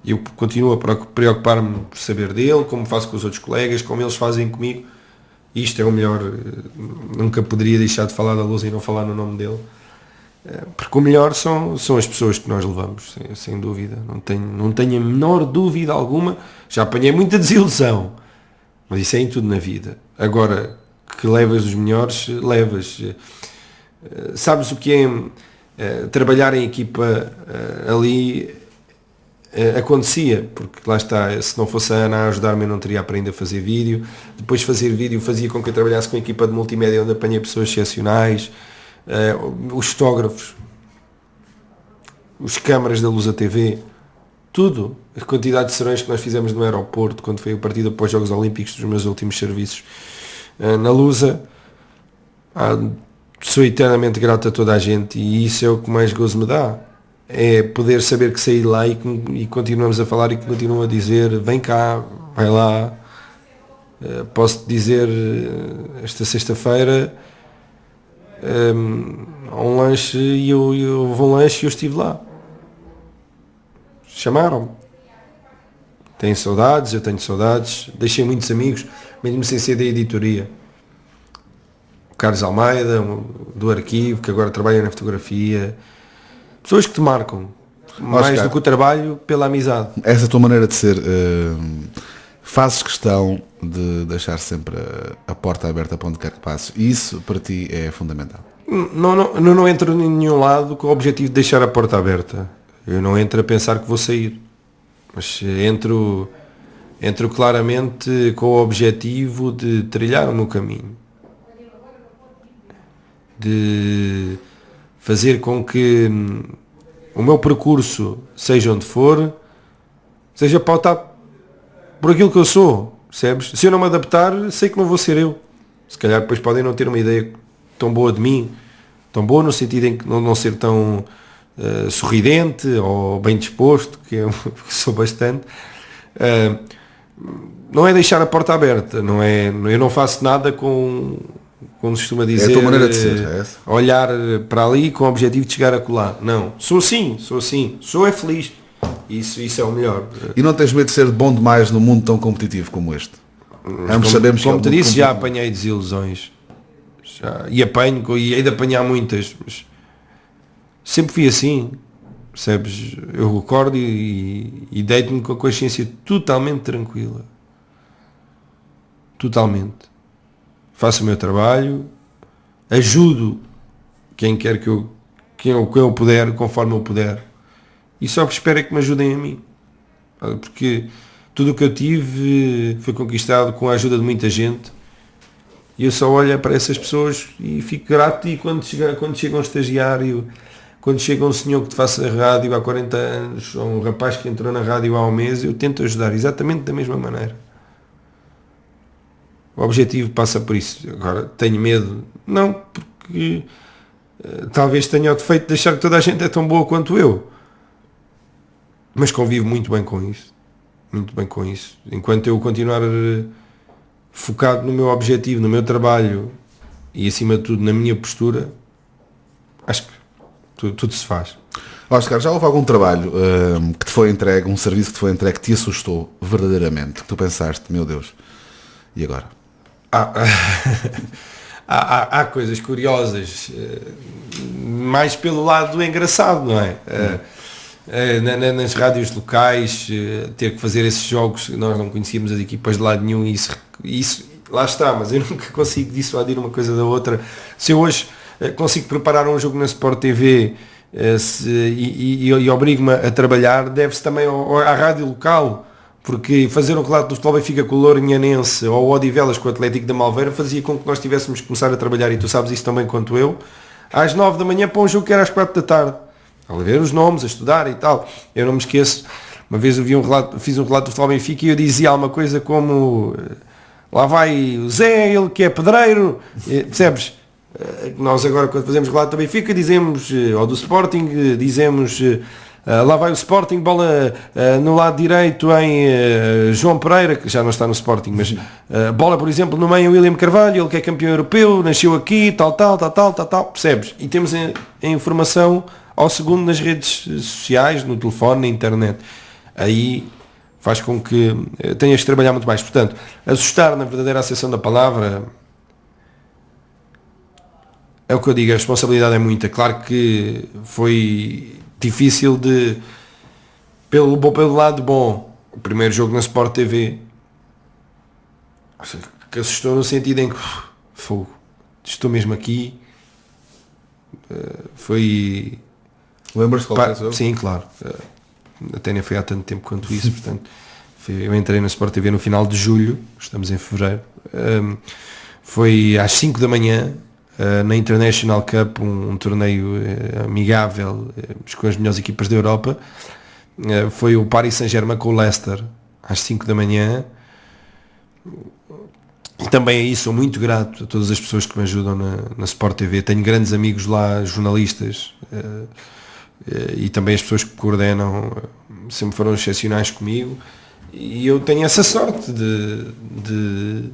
Eu continuo a preocupar-me por saber dele, como faço com os outros colegas, como eles fazem comigo. Isto é o melhor, nunca poderia deixar de falar da Luz e não falar no nome dele. Porque o melhor são as pessoas que nós levamos, sem dúvida. Não tenho a menor dúvida alguma. Já apanhei muita desilusão, mas isso é em tudo na vida. Agora, que levas os melhores, levas. Sabes o que é trabalhar em equipa ali? Acontecia, porque lá está, se não fosse a Ana a ajudar-me eu não teria aprendido a fazer vídeo. Depois fazer vídeo fazia com que eu trabalhasse com a equipa de multimédia onde apanhei pessoas excepcionais, os fotógrafos, os câmaras da Luz TV, tudo. A quantidade de serões que nós fizemos no aeroporto quando foi a partida para os Jogos Olímpicos dos meus últimos serviços na Lusa. Sou eternamente grato a toda a gente e isso é o que mais gozo me dá. É poder saber que saí de lá e continuamos a falar e que continuam a dizer vem cá, vai lá. Posso dizer esta sexta-feira um lanche e eu vou um lanche e eu estive lá. Chamaram-me. Têm saudades, eu tenho saudades. Deixei muitos amigos, mesmo sem ser da editoria. O Carlos Almeida, do arquivo, que agora trabalha na fotografia. Pessoas que te marcam, mais do que o trabalho, pela amizade. Essa tua maneira de ser, fazes questão de deixar sempre a porta aberta para onde quer que passes. E isso para ti é fundamental. Não entro em nenhum lado com o objetivo de deixar a porta aberta. Eu não entro a pensar que vou sair. Mas entro claramente com o objetivo de trilhar o meu caminho. De fazer com que o meu percurso, seja onde for, seja pautado por aquilo que eu sou, percebes? Se eu não me adaptar, sei que não vou ser eu. Se calhar depois podem não ter uma ideia tão boa de mim, tão boa no sentido em que não ser tão sorridente ou bem disposto, que eu sou bastante. Não é deixar a porta aberta, eu não faço nada com... Como se costuma dizer, é a tua maneira de ser, é essa? Olhar para ali com o objetivo de chegar a colar. Não, sou assim, sou feliz. Isso é o melhor. E não tens medo de ser bom demais num mundo tão competitivo como este? Como te disse, já apanhei desilusões. E apanho, e hei de apanhar muitas. Mas sempre fui assim, percebes? Eu acordo e deito-me com a consciência totalmente tranquila. Totalmente. Faço o meu trabalho, ajudo quem quer que eu puder, conforme eu puder. E só espero é que me ajudem a mim. Porque tudo o que eu tive foi conquistado com a ajuda de muita gente. E eu só olho para essas pessoas e fico grato. E quando chega um estagiário, quando chega um senhor que te faça rádio há 40 anos, ou um rapaz que entrou na rádio há um mês, eu tento ajudar exatamente da mesma maneira. O objetivo passa por isso. Agora, tenho medo? Não, porque talvez tenha o defeito de achar que toda a gente é tão boa quanto eu. Mas convivo muito bem com isso. Muito bem com isso. Enquanto eu continuar focado no meu objetivo, no meu trabalho e, acima de tudo, na minha postura, acho que tudo se faz. Oscar, já houve algum trabalho que te foi entregue, um serviço que te foi entregue que te assustou verdadeiramente? Que tu pensaste, meu Deus, e agora? Há coisas curiosas, mais pelo lado engraçado, não é? Nas rádios locais, ter que fazer esses jogos, nós não conhecíamos as equipas de lado nenhum, e isso lá está, mas eu nunca consigo dissuadir uma coisa da outra. Se eu hoje consigo preparar um jogo na Sport TV e obrigo-me a trabalhar, deve-se também à rádio local. Porque fazer um relato do Futebol Benfica com o Lourinhanense ou o Odivelas com o Atlético da Malveira fazia com que nós tivéssemos que começar a trabalhar, e tu sabes isso também quanto eu, às 9 da manhã para um jogo que era às 4 da tarde. A ver os nomes, a estudar e tal. Eu não me esqueço, uma vez eu fiz um relato do Futebol Benfica e eu dizia alguma coisa como lá vai o Zé, ele que é pedreiro, percebes? Nós agora quando fazemos relato do Benfica dizemos, ou do Sporting, dizemos lá vai o Sporting, bola no lado direito em João Pereira, que já não está no Sporting, mas bola por exemplo no meio William Carvalho, ele que é campeão europeu, nasceu aqui, tal, percebes? E temos a informação ao segundo nas redes sociais, no telefone, na internet. Aí faz com que tenhas de trabalhar muito mais. Portanto, assustar na verdadeira acessão da palavra é o que eu digo, a responsabilidade é muita. Claro que foi difícil pelo lado bom. O primeiro jogo na Sport TV que assustou no sentido em que fogo, estou mesmo aqui. Foi... Lembras-te qual foi o jogo? Sim, claro. Até nem foi há tanto tempo quanto isso, portanto, eu entrei na Sport TV no final de julho, estamos em fevereiro, foi às 5 da manhã, na International Cup, um torneio amigável com as melhores equipas da Europa, foi o Paris Saint-Germain com o Leicester, às 5 da manhã, e também aí sou muito grato a todas as pessoas que me ajudam na Sport TV, tenho grandes amigos lá, jornalistas, e também as pessoas que coordenam sempre foram excepcionais comigo, e eu tenho essa sorte de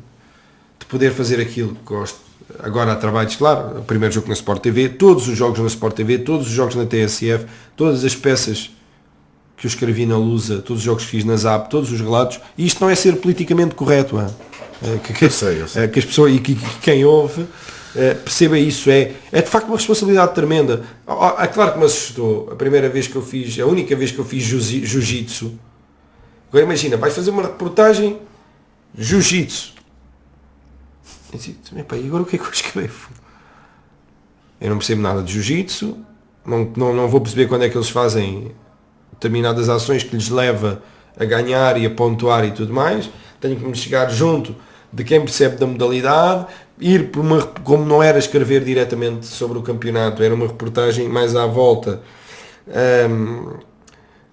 poder fazer aquilo que gosto. Agora há trabalhos, claro, o primeiro jogo na Sport TV, todos os jogos na Sport TV, todos os jogos na TSF, todas as peças que eu escrevi na Lusa, todos os jogos que fiz na ZAP, todos os relatos, e isto não é ser politicamente correto, Eu sei. que as pessoas e que quem ouve perceba isso, é de facto uma responsabilidade tremenda. Claro que me assustou a primeira vez que eu fiz, a única vez que eu fiz jiu-jitsu. Agora imagina, vais fazer uma reportagem jiu-jitsu. E agora o que é que eu escrevo? Eu não percebo nada de jiu-jitsu, não vou perceber quando é que eles fazem determinadas ações que lhes leva a ganhar e a pontuar e tudo mais. Tenho que me chegar junto de quem percebe da modalidade, ir por uma, como não era escrever diretamente sobre o campeonato, era uma reportagem mais à volta,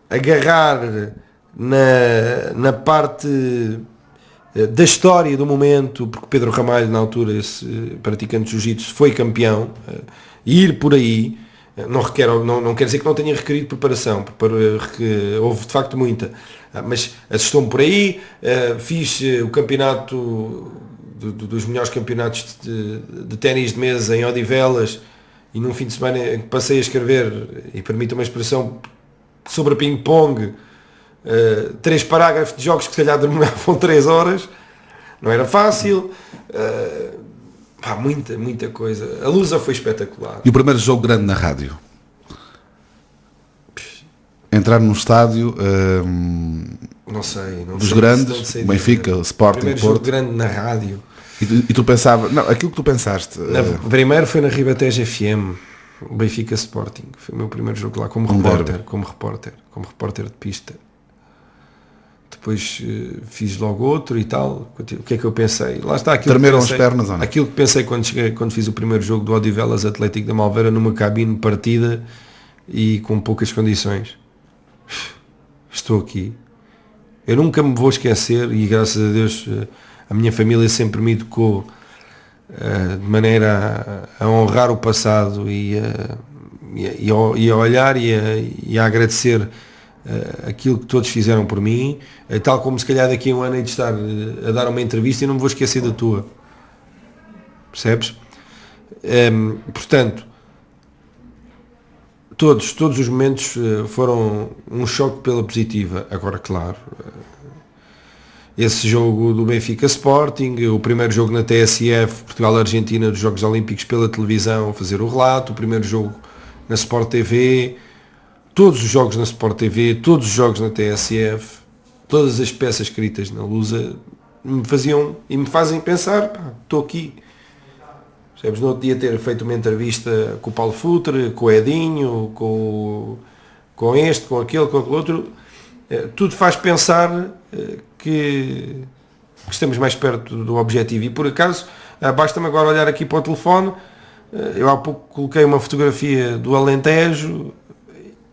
agarrar na parte da história do momento, porque Pedro Ramalho na altura, esse praticante de jiu-jitsu, foi campeão, ir por aí não quer dizer que não tenha requerido preparação, houve de facto muita, mas assustou-me por aí. Fiz o campeonato dos melhores campeonatos de ténis de mesa em Odivelas, e num fim de semana passei a escrever, e permito uma expressão, sobre ping-pong, 3 parágrafos de jogos que se calhar demoravam 3 horas, não era fácil. Muita coisa. A Lusa foi espetacular. E o primeiro jogo grande na rádio? Entrar num estádio não sei dos grandes, Benfica, Sporting, primeiro Porto. Jogo grande na rádio. E tu pensavas, não, aquilo que tu pensaste. Primeiro foi na Ribatejo FM, o Benfica Sporting. Foi o meu primeiro jogo lá como repórter de pista. Depois fiz logo outro e tal. O que é que eu pensei? Lá está aquilo. Tremeram as pernas ou não? Aquilo que pensei quando fiz o primeiro jogo do Odivelas Atlético da Malveira, numa cabine partida e com poucas condições. Estou aqui. Eu nunca me vou esquecer, e graças a Deus a minha família sempre me educou de maneira a honrar o passado e a olhar e a agradecer aquilo que todos fizeram por mim, tal como se calhar daqui a um ano hei de estar a dar uma entrevista e não me vou esquecer da tua. Percebes? Portanto, todos os momentos foram um choque pela positiva. Agora, claro, esse jogo do Benfica Sporting, o primeiro jogo na TSF, Portugal-Argentina, dos Jogos Olímpicos pela televisão, fazer o relato, o primeiro jogo na Sport TV, todos os jogos na Sport TV, todos os jogos na TSF, todas as peças escritas na Lusa me faziam e me fazem pensar, estou aqui. Percebes? No outro dia ter feito uma entrevista com o Paulo Futre, com o Edinho, com este, com aquele outro, tudo faz pensar que estamos mais perto do objetivo. E por acaso, basta-me agora olhar aqui para o telefone, eu há pouco coloquei uma fotografia do Alentejo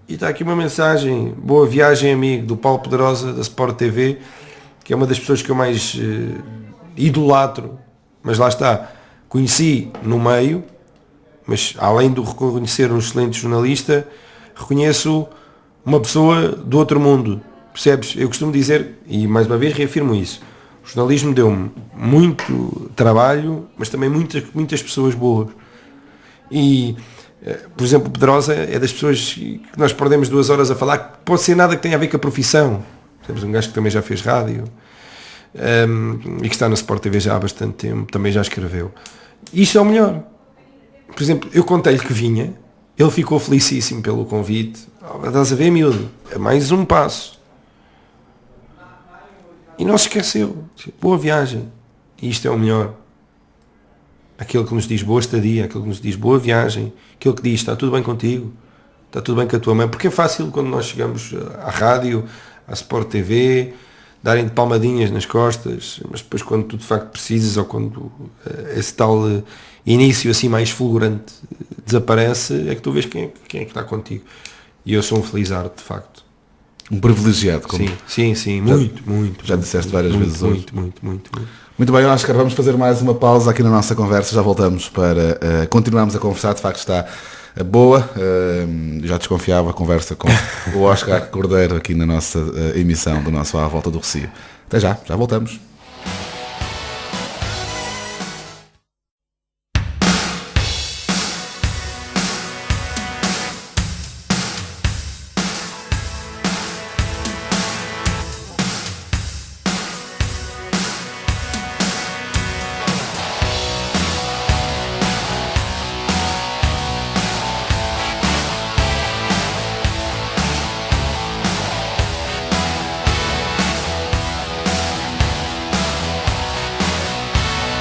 e está aqui uma mensagem: boa viagem amigo, do Paulo Pedrosa da Sport TV, que é uma das pessoas que eu mais idolatro, mas lá está, conheci no meio, mas além de reconhecer um excelente jornalista, reconheço uma pessoa do outro mundo, percebes? Eu costumo dizer, e mais uma vez reafirmo isso, o jornalismo deu-me muito trabalho, mas também muitas pessoas boas. E, por exemplo, o Pedrosa é das pessoas que nós perdemos 2 horas a falar, que pode ser nada que tenha a ver com a profissão. Temos um gajo que também já fez rádio, e que está na Sport TV já há bastante tempo, também já escreveu. Isto é o melhor. Por exemplo, eu contei-lhe que vinha, ele ficou felicíssimo pelo convite. Estás a ver, miúdo? É mais um passo. E não se esqueceu. Boa viagem. E isto é o melhor. Aquele que nos diz boa estadia, aquele que nos diz boa viagem, aquele que diz está tudo bem contigo, está tudo bem com a tua mãe. Porque é fácil quando nós chegamos à rádio, à Sport TV, darem de palmadinhas nas costas, mas depois quando tu de facto precisas, ou quando esse tal início assim mais fulgurante desaparece, é que tu vês quem é que está contigo. E eu sou um felizardo, de facto. Um privilegiado. Como Sim, muito. Já disseste várias vezes hoje. Muito. Muito bem, Oscar, vamos fazer mais uma pausa aqui na nossa conversa, já voltamos para continuarmos a conversar, de facto está boa, já desconfiava a conversa com o Oscar Cordeiro aqui na nossa emissão do nosso À Volta do Rossio. Até já voltamos.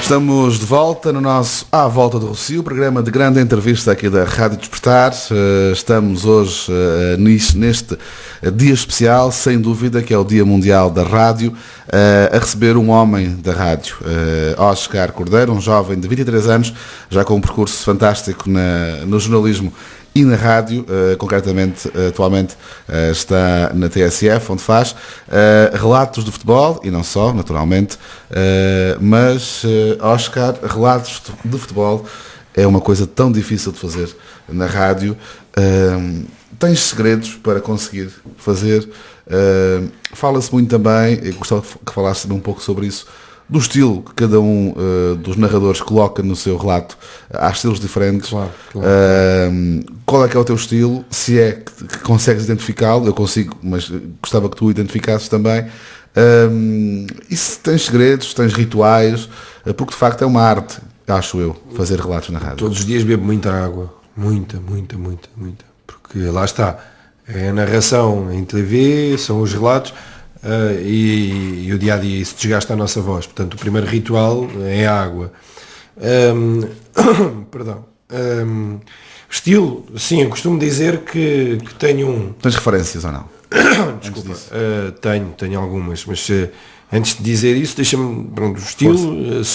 Estamos de volta no nosso À Volta do Rossio, programa de grande entrevista aqui da Rádio Despertar. Estamos hoje neste dia especial, sem dúvida, que é o Dia Mundial da Rádio, a receber um homem da rádio, Oscar Cordeiro, um jovem de 23 anos, já com um percurso fantástico no jornalismo e na rádio, concretamente, atualmente está na TSF, onde faz relatos de futebol, e não só, naturalmente, mas, Oscar, relatos de futebol é uma coisa tão difícil de fazer na rádio. Tens segredos para conseguir fazer? Fala-se muito também, eu gostava que falasses um pouco sobre isso, do estilo que cada um dos narradores coloca no seu relato. Há estilos diferentes. Claro. Qual é que é o teu estilo? Se é que consegues identificá-lo, eu consigo, mas gostava que tu identificasses também. E se tens segredos, tens rituais, porque de facto é uma arte, acho eu, fazer relatos na rádio. Todos os dias bebo muita água. Muita. Porque lá está, é a narração em TV, são os relatos. E o dia a dia isso desgasta a nossa voz, portanto o primeiro ritual é a água. Perdão. Estilo, sim, eu costumo dizer que tenho um. Tens referências ou não? Desculpa, tenho algumas, mas antes de dizer isso, deixa-me, pronto, o estilo,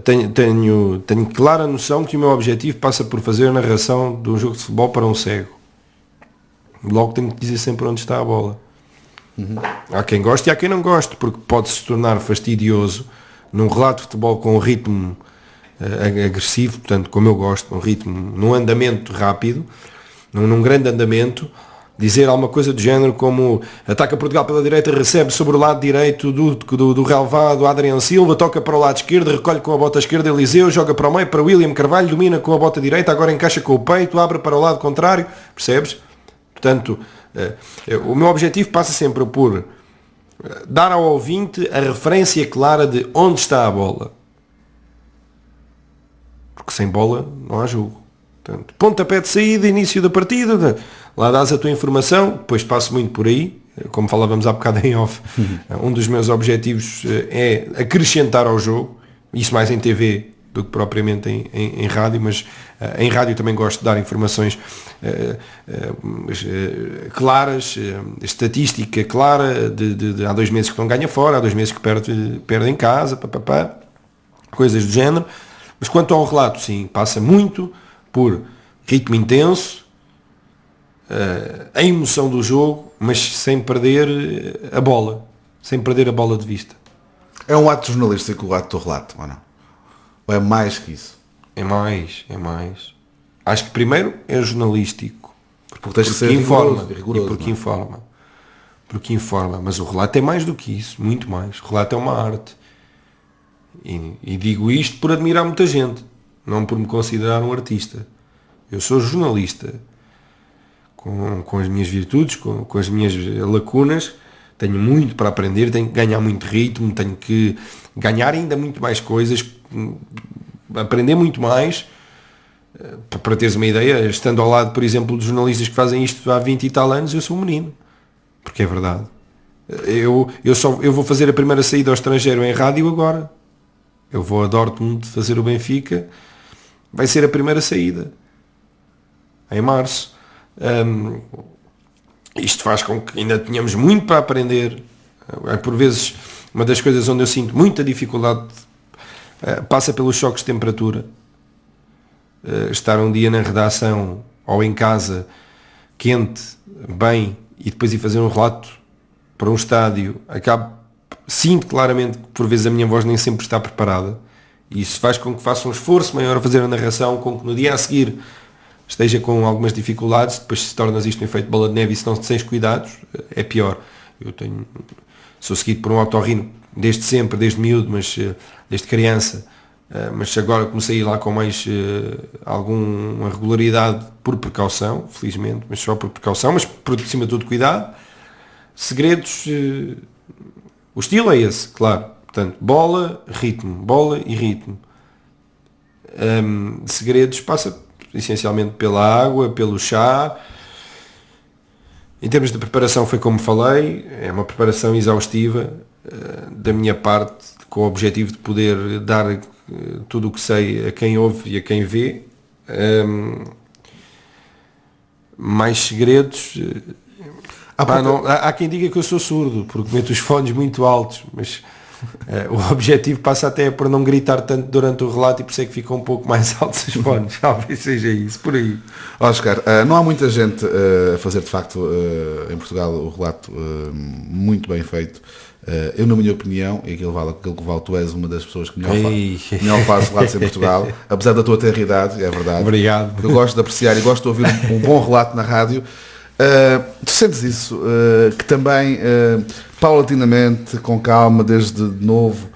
tenho clara noção que o meu objetivo passa por fazer a narração de um jogo de futebol para um cego. Logo tenho que dizer sempre onde está a bola. Uhum. Há quem goste e há quem não goste, porque pode-se tornar fastidioso num relato de futebol com um ritmo agressivo, portanto, como eu gosto, um ritmo, num andamento rápido, num grande andamento, dizer alguma coisa do género como ataca Portugal pela direita, recebe sobre o lado direito do relvado Adriano Silva, toca para o lado esquerdo, recolhe com a bota esquerda Eliseu, joga para o meio para William Carvalho, domina com a bota direita, agora encaixa com o peito, abre para o lado contrário, percebes? Portanto, o meu objetivo passa sempre por dar ao ouvinte a referência clara de onde está a bola. Porque sem bola não há jogo. Portanto, pontapé de saída, início da partida, lá dás a tua informação, depois passo muito por aí, como falávamos há bocado em off. Um dos meus objetivos é acrescentar ao jogo, isso mais em TV do que propriamente em rádio, mas em rádio também gosto de dar informações claras, estatística clara, de há 2 meses que não ganha fora, há 2 meses que perde em casa, coisas do género. Mas quanto ao relato, sim, passa muito por ritmo intenso, a emoção do jogo, mas sem perder a bola de vista. É um ato jornalístico o ato do relato, ou não? Ou é mais que isso? É mais. Acho que primeiro é jornalístico. Porque tens de ser informa. rigoroso, E porque não é? informa. Porque informa. Mas o relato é mais do que isso. Muito mais. O relato é uma arte. E digo isto por admirar muita gente. Não por me considerar um artista. Eu sou jornalista. Com as minhas virtudes, com as minhas lacunas. Tenho muito para aprender. Tenho que ganhar muito ritmo. Tenho que ganhar ainda muito mais coisas. Aprender muito mais. Para teres uma ideia, estando ao lado, por exemplo, dos jornalistas que fazem isto há 20 e tal anos, eu sou um menino. Porque é verdade. Eu vou fazer a primeira saída ao estrangeiro em rádio agora. Eu vou a Dortmund fazer o Benfica. Vai ser a primeira saída. Em março. Isto faz com que ainda tenhamos muito para aprender. Por vezes, uma das coisas onde eu sinto muita dificuldade passa pelos choques de temperatura. Estar um dia na redação ou em casa quente, bem, e depois ir fazer um relato para um estádio, sinto claramente que por vezes a minha voz nem sempre está preparada, e isso faz com que faça um esforço maior a fazer a narração, com que no dia a seguir esteja com algumas dificuldades. Depois se tornas isto um efeito bola de neve e se não tens cuidados, é pior. Sou seguido por um otorrino desde sempre, desde miúdo, mas desde criança. Mas agora comecei a ir lá com mais alguma regularidade por precaução, felizmente, mas só por precaução, mas por cima de tudo cuidado. Segredos, o estilo é esse, claro. Portanto, bola e ritmo. Segredos passa essencialmente pela água, pelo chá. Em termos de preparação foi como falei, é uma preparação exaustiva da minha parte, com o objetivo de poder dar tudo o que sei a quem ouve e a quem vê. Mais segredos. Há quem diga que eu sou surdo, porque meto os fones muito altos, mas o objetivo passa até por não gritar tanto durante o relato e por isso é que ficam um pouco mais altos os fones. Talvez seja isso, por aí. Oscar, não há muita gente a fazer de facto em Portugal o relato muito bem feito. Eu, na minha opinião, e aquilo que vale, tu és uma das pessoas que melhor faz relatos em Portugal, apesar da tua ter idade, é verdade. Obrigado. Eu gosto de apreciar e gosto de ouvir um bom relato na rádio. Tu sentes isso, que também paulatinamente, com calma, desde novo,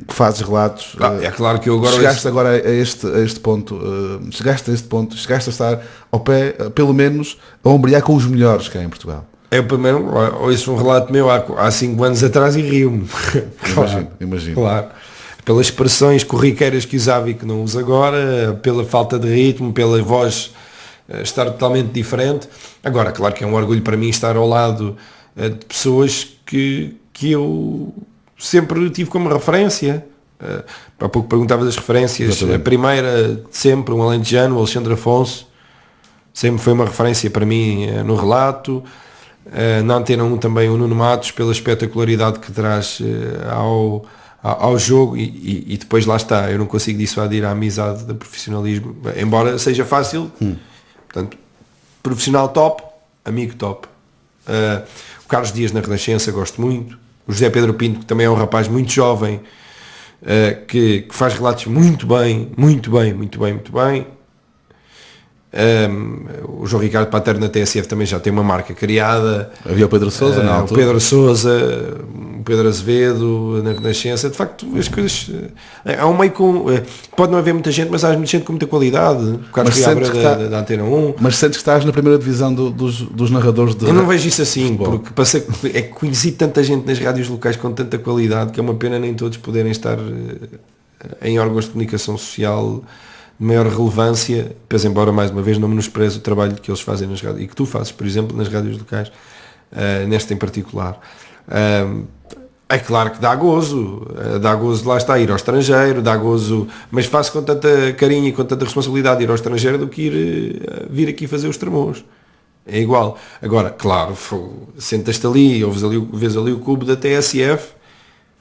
fazes relatos. É claro que eu agora chegaste agora a este ponto, chegaste a estar ao pé, pelo menos, a ombrear com os melhores que há em Portugal. Eu primeiro ouço um relato meu há 5 anos atrás e rio-me. Imagino. Claro. Pelas expressões corriqueiras que usava e que não uso agora, pela falta de ritmo, pela voz estar totalmente diferente. Agora, claro que é um orgulho para mim estar ao lado de pessoas que eu sempre tive como referência. Há pouco perguntavas as referências. Exatamente. A primeira de sempre, um alentejano, o Alexandre Afonso, sempre foi uma referência para mim no relato. Na Antena 1 também o Nuno Matos, pela espetacularidade que traz ao jogo e depois lá está, eu não consigo dissuadir a amizade do profissionalismo, embora seja fácil. Portanto, profissional top, amigo top. O Carlos Dias na Renascença gosto muito. O José Pedro Pinto, que também é um rapaz muito jovem, que faz relatos muito bem. O João Ricardo Paterno na TSF também já tem uma marca criada. Havia o Pedro Sousa na altura. O Pedro Sousa, o Pedro Azevedo na Renascença. De facto, as coisas é um meio com. Pode não haver muita gente, mas há muita gente com muita qualidade. O Carlos Riabra da Antena 1. Mas sentes que estás na primeira divisão dos narradores de. Eu não vejo isso assim, futebol. Porque conheci tanta gente nas rádios locais com tanta qualidade que é uma pena nem todos poderem estar em órgãos de comunicação social de maior relevância, pois embora mais uma vez não menosprezo o trabalho que eles fazem nas rádios e que tu fazes, por exemplo, nas rádios locais, nesta em particular. É claro que dá gozo lá está, ir ao estrangeiro, dá gozo, mas faço com tanta carinho e com tanta responsabilidade ir ao estrangeiro do que vir aqui fazer os tremões. É igual. Agora, claro, sentas-te ali, vês ali o cubo da TSF,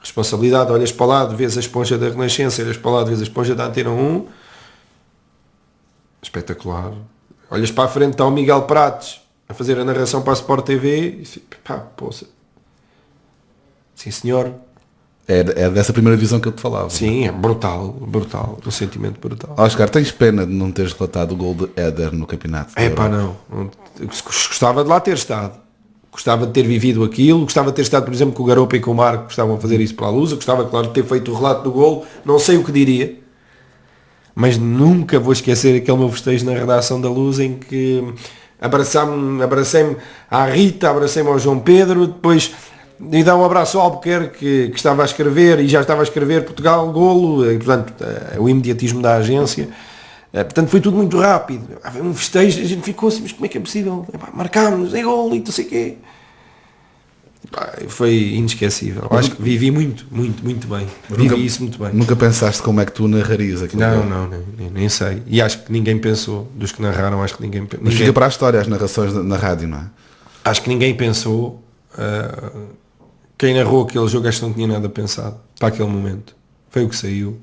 responsabilidade, olhas para o lado, vês a esponja da Renascença, olhas para o lado, vês a esponja da Antena 1, espetacular. Olhas para a frente, está o Miguel Prates a fazer a narração para a Sport TV e pá, poça. Sim senhor, É dessa primeira divisão que eu te falava. Sim, é brutal, um sentimento brutal. Oscar, tens pena de não teres relatado o gol de Éder no campeonato? Não. Gostava de lá ter estado. Gostava de ter vivido aquilo, gostava de ter estado, por exemplo, com o Garopa e com o Marco, gostavam de fazer isso para a Luz, gostava, claro, de ter feito o relato do golo, não sei o que diria, mas nunca vou esquecer aquele meu festejo na redação da Luz em que abracei-me à Rita, abracei-me ao João Pedro, depois e dar um abraço ao Albuquerque que estava a escrever, e já estava a escrever Portugal, golo, e, portanto, o imediatismo da agência. Portanto, foi tudo muito rápido. Havia um festejo, a gente ficou assim, mas como é que é possível? Marcámos, é golo e não sei o quê. Foi inesquecível. Acho que vivi muito bem. Vivi isso muito bem. Nunca pensaste como é que tu narrarias aquilo? Não, nem sei. E acho que ninguém pensou, dos que narraram, acho que ninguém pensou. Mas fica para a história, as narrações na rádio, não é? Acho que ninguém pensou. Quem narrou aquele jogo acho que não tinha nada pensado para aquele momento. Foi o que saiu.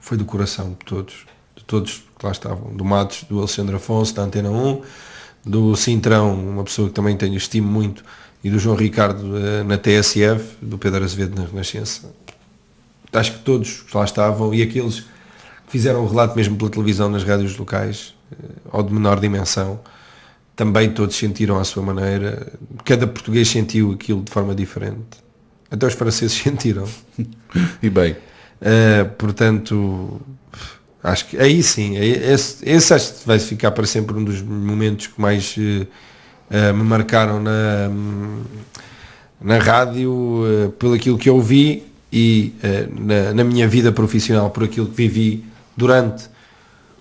Foi do coração de todos que lá estavam. Do Matos, do Alexandre Afonso, da Antena 1, do Cintrão, uma pessoa que também tenho estimo muito, e do João Ricardo na TSF, do Pedro Azevedo na Renascença. Acho que todos lá estavam, e aqueles que fizeram o relato mesmo pela televisão nas rádios locais, ou de menor dimensão, também todos sentiram à sua maneira. Cada português sentiu aquilo de forma diferente. Até os franceses sentiram. E bem. Portanto, acho que aí sim, esse acho que vai ficar para sempre um dos momentos que mais me marcaram na rádio, pelo aquilo que eu vi e na minha vida profissional, por aquilo que vivi durante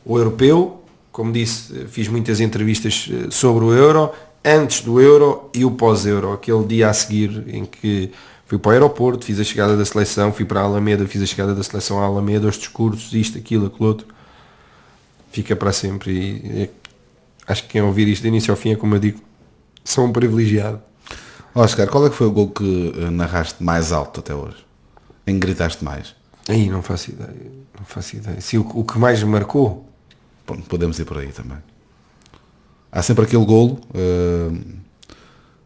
o europeu. Como disse, fiz muitas entrevistas sobre o Euro, antes do Euro e o pós-Euro, aquele dia a seguir em que fui para o aeroporto, fiz a chegada da seleção, fui para a Alameda, fiz a chegada da seleção à Alameda, os discursos, isto, aquilo, aquilo outro. Fica para sempre e acho que quem ouvir isto de início ao fim é, como eu digo, são um privilegiado. Oscar, qual é que foi o gol que narraste mais alto até hoje? Em que gritaste mais? Aí não faço ideia. Se o que mais me marcou... Bom, podemos ir por aí também. Há sempre aquele golo.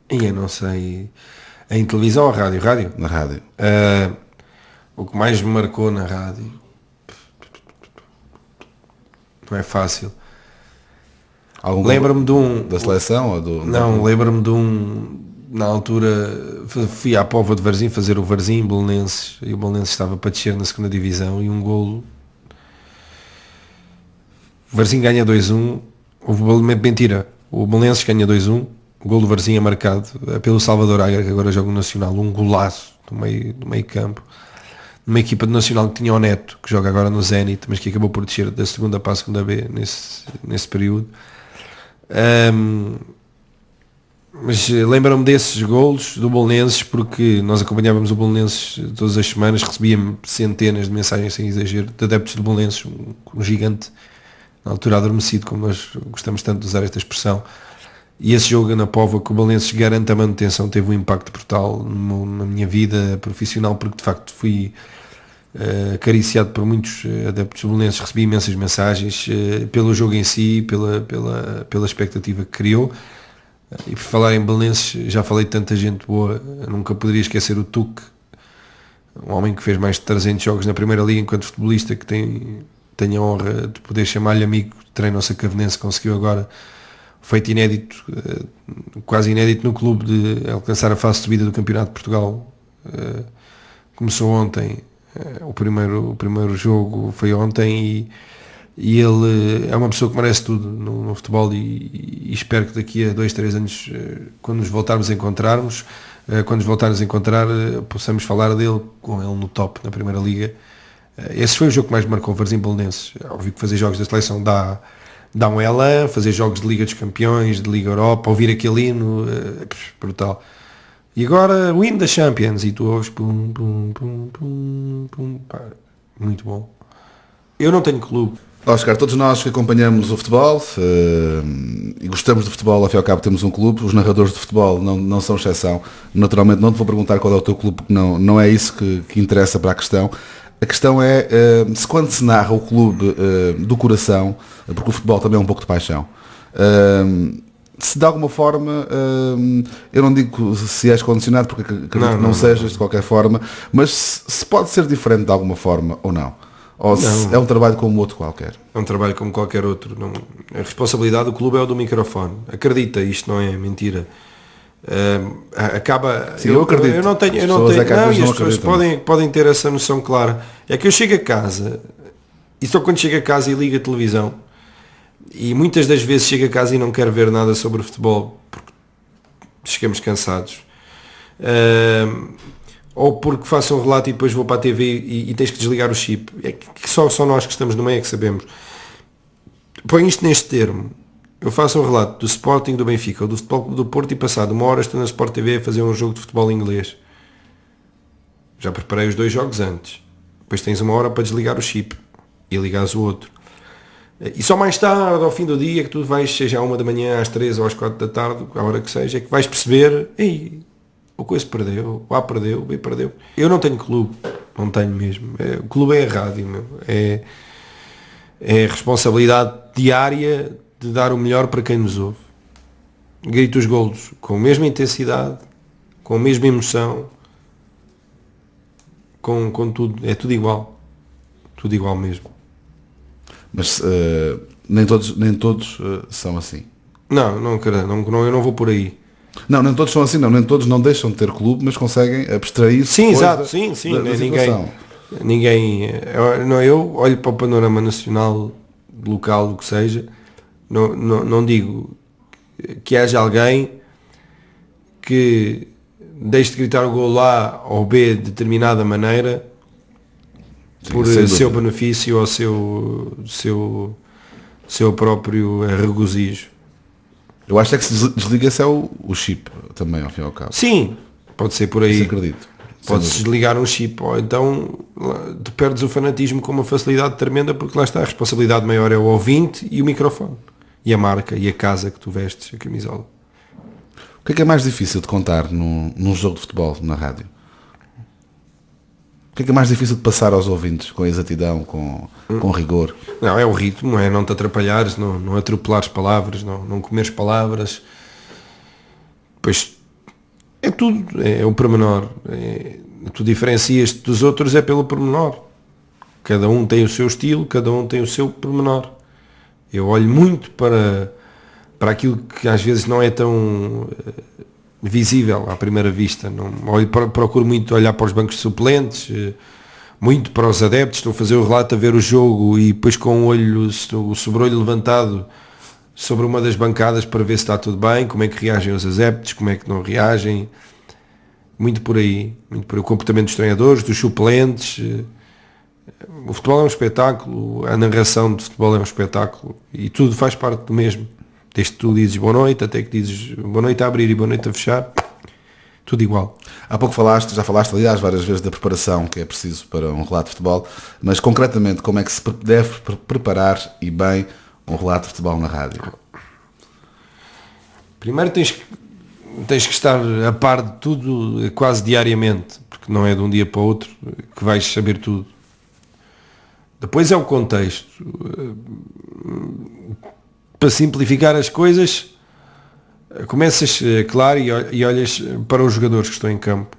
Eu não sei. Em televisão ou rádio? Rádio? Na rádio. O que mais me marcou na rádio. Não é fácil. Lembro-me de um. Da seleção ou do. Não, lembro-me de um. Na altura fui à Póvoa de Varzim fazer o Varzim Belenenses, e o Belenenses estava para descer na segunda divisão, e um golo. O Varzim ganha 2-1, mentira, o Belenenses ganha 2-1, o golo do Varzim é marcado pelo Salvador Agra, que agora joga no Nacional, um golaço do meio campo, numa equipa do Nacional que tinha o Neto, que joga agora no Zenit, mas que acabou por descer da segunda para a segunda B nesse período. Mas lembro-me desses golos do Belenenses, porque nós acompanhávamos o Belenenses todas as semanas, recebíamos centenas de mensagens, sem exagero, de adeptos do Belenenses, um gigante, na altura adormecido, como nós gostamos tanto de usar esta expressão. E esse jogo na Póvoa, que o Belenenses garante a manutenção, teve um impacto brutal na minha vida profissional, porque de facto fui acariciado por muitos adeptos do Belenenses, recebi imensas mensagens pelo jogo em si, pela expectativa que criou. E por falar em Belenenses, já falei de tanta gente boa, nunca poderia esquecer o Tuque, um homem que fez mais de 300 jogos na Primeira Liga enquanto futebolista, que tenho a honra de poder chamar-lhe amigo, treino ao Sacavenense, conseguiu agora, feito inédito, quase inédito no clube, de alcançar a fase de subida do Campeonato de Portugal. Começou ontem, o primeiro jogo foi ontem, e ele é uma pessoa que merece tudo no futebol, e espero que daqui a 2-3 anos, quando nos voltarmos a encontrar, possamos falar dele, com ele no top na Primeira Liga. Esse foi o jogo que mais marcou o Varzim Belenenses. É óbvio que fazer jogos da seleção dá um elan, fazer jogos de Liga dos Campeões, de Liga Europa, ouvir aquele hino, brutal. E agora o hino da Champions, e tu ouves pum, pum, pum, pum, pum, pá, muito bom. Eu não tenho clube. Oscar, todos nós que acompanhamos o futebol e gostamos de futebol, ao fim e ao cabo temos um clube. Os narradores de futebol não são exceção. Naturalmente não te vou perguntar qual é o teu clube, porque não é isso que interessa para a questão. A questão é se quando se narra o clube do coração, porque o futebol também é um pouco de paixão, se de alguma forma, eu não digo se és condicionado, porque acredito que não sejas de qualquer forma, mas se pode ser diferente de alguma forma ou não. Ou se é um trabalho como outro qualquer. É um trabalho como qualquer outro. Não, a responsabilidade do clube é o do microfone. Acredita, isto não é mentira. Acaba. Sim, eu acredito. Eu não tenho. E as pessoas podem ter essa noção clara. É que eu chego a casa, e só quando chego a casa e ligo a televisão, e muitas das vezes chego a casa e não quero ver nada sobre o futebol, porque chegamos cansados. Ou porque faço um relato e depois vou para a TV e tens que desligar o chip. É que só nós que estamos no meio é que sabemos. Põe isto neste termo. Eu faço um relato do Sporting, do Benfica ou do Futebol Clube do Porto e passado uma hora estou na Sport TV a fazer um jogo de futebol inglês. Já preparei os 2 jogos antes. Depois tens uma hora para desligar o chip e ligares o outro. E só mais tarde, ao fim do dia, que tu vais, seja à 1 da manhã, às 3 ou às 4 da tarde, a hora que seja, é que vais perceber, ei, o coisa perdeu, o A perdeu, o B perdeu. Eu não tenho clube, não tenho mesmo. O clube é a rádio, meu. É a responsabilidade diária de dar o melhor para quem nos ouve. Grito os golos com a mesma intensidade, com a mesma emoção, com tudo, é tudo igual. Tudo igual mesmo. Mas nem todos são assim. Não, eu não vou por aí. Não, nem todos são assim, nem todos não deixam de ter clube, mas conseguem abstrair-se. Sim, exato, sim. Ninguém. Eu olho para o panorama nacional, local, o que seja, não digo que haja alguém que deixe de gritar o gol A ou B de determinada maneira, sim, por seu benefício ou seu próprio regozijo. Eu acho que se desliga-se é o chip também, ao fim e ao cabo. Sim, pode ser por aí. Isso acredito. Podes desligar um chip, ou então tu perdes o fanatismo com uma facilidade tremenda, porque lá está, a responsabilidade maior é o ouvinte e o microfone. E a marca e a casa que tu vestes, a camisola. O que é mais difícil de contar num jogo de futebol na rádio? O que é mais difícil de passar aos ouvintes com exatidão, com rigor? Não, é o ritmo, é não te atrapalhares, não atropelares palavras, não comeres palavras. Pois é tudo, é o pormenor. Tu diferencias-te dos outros é pelo pormenor. Cada um tem o seu estilo, cada um tem o seu pormenor. Eu olho muito para aquilo que às vezes não é tão visível à primeira vista. Procuro muito olhar para os bancos suplentes, muito para os adeptos. Estou a fazer o relato, a ver o jogo e depois com o sobrolho levantado sobre uma das bancadas para ver se está tudo bem, como é que reagem os adeptos, como é que não reagem. Muito por aí. O comportamento dos treinadores, dos suplentes. O futebol é um espetáculo, a narração de futebol é um espetáculo e tudo faz parte do mesmo. Desde que tu dizes boa noite, até que dizes boa noite a abrir e boa noite a fechar, tudo igual. Há pouco já falaste aliás várias vezes da preparação que é preciso para um relato de futebol, mas concretamente como é que se deve preparar e bem um relato de futebol na rádio? Primeiro tens que estar a par de tudo quase diariamente, porque não é de um dia para o outro que vais saber tudo. Depois é o contexto. Para simplificar as coisas, começas, claro, e olhas para os jogadores que estão em campo.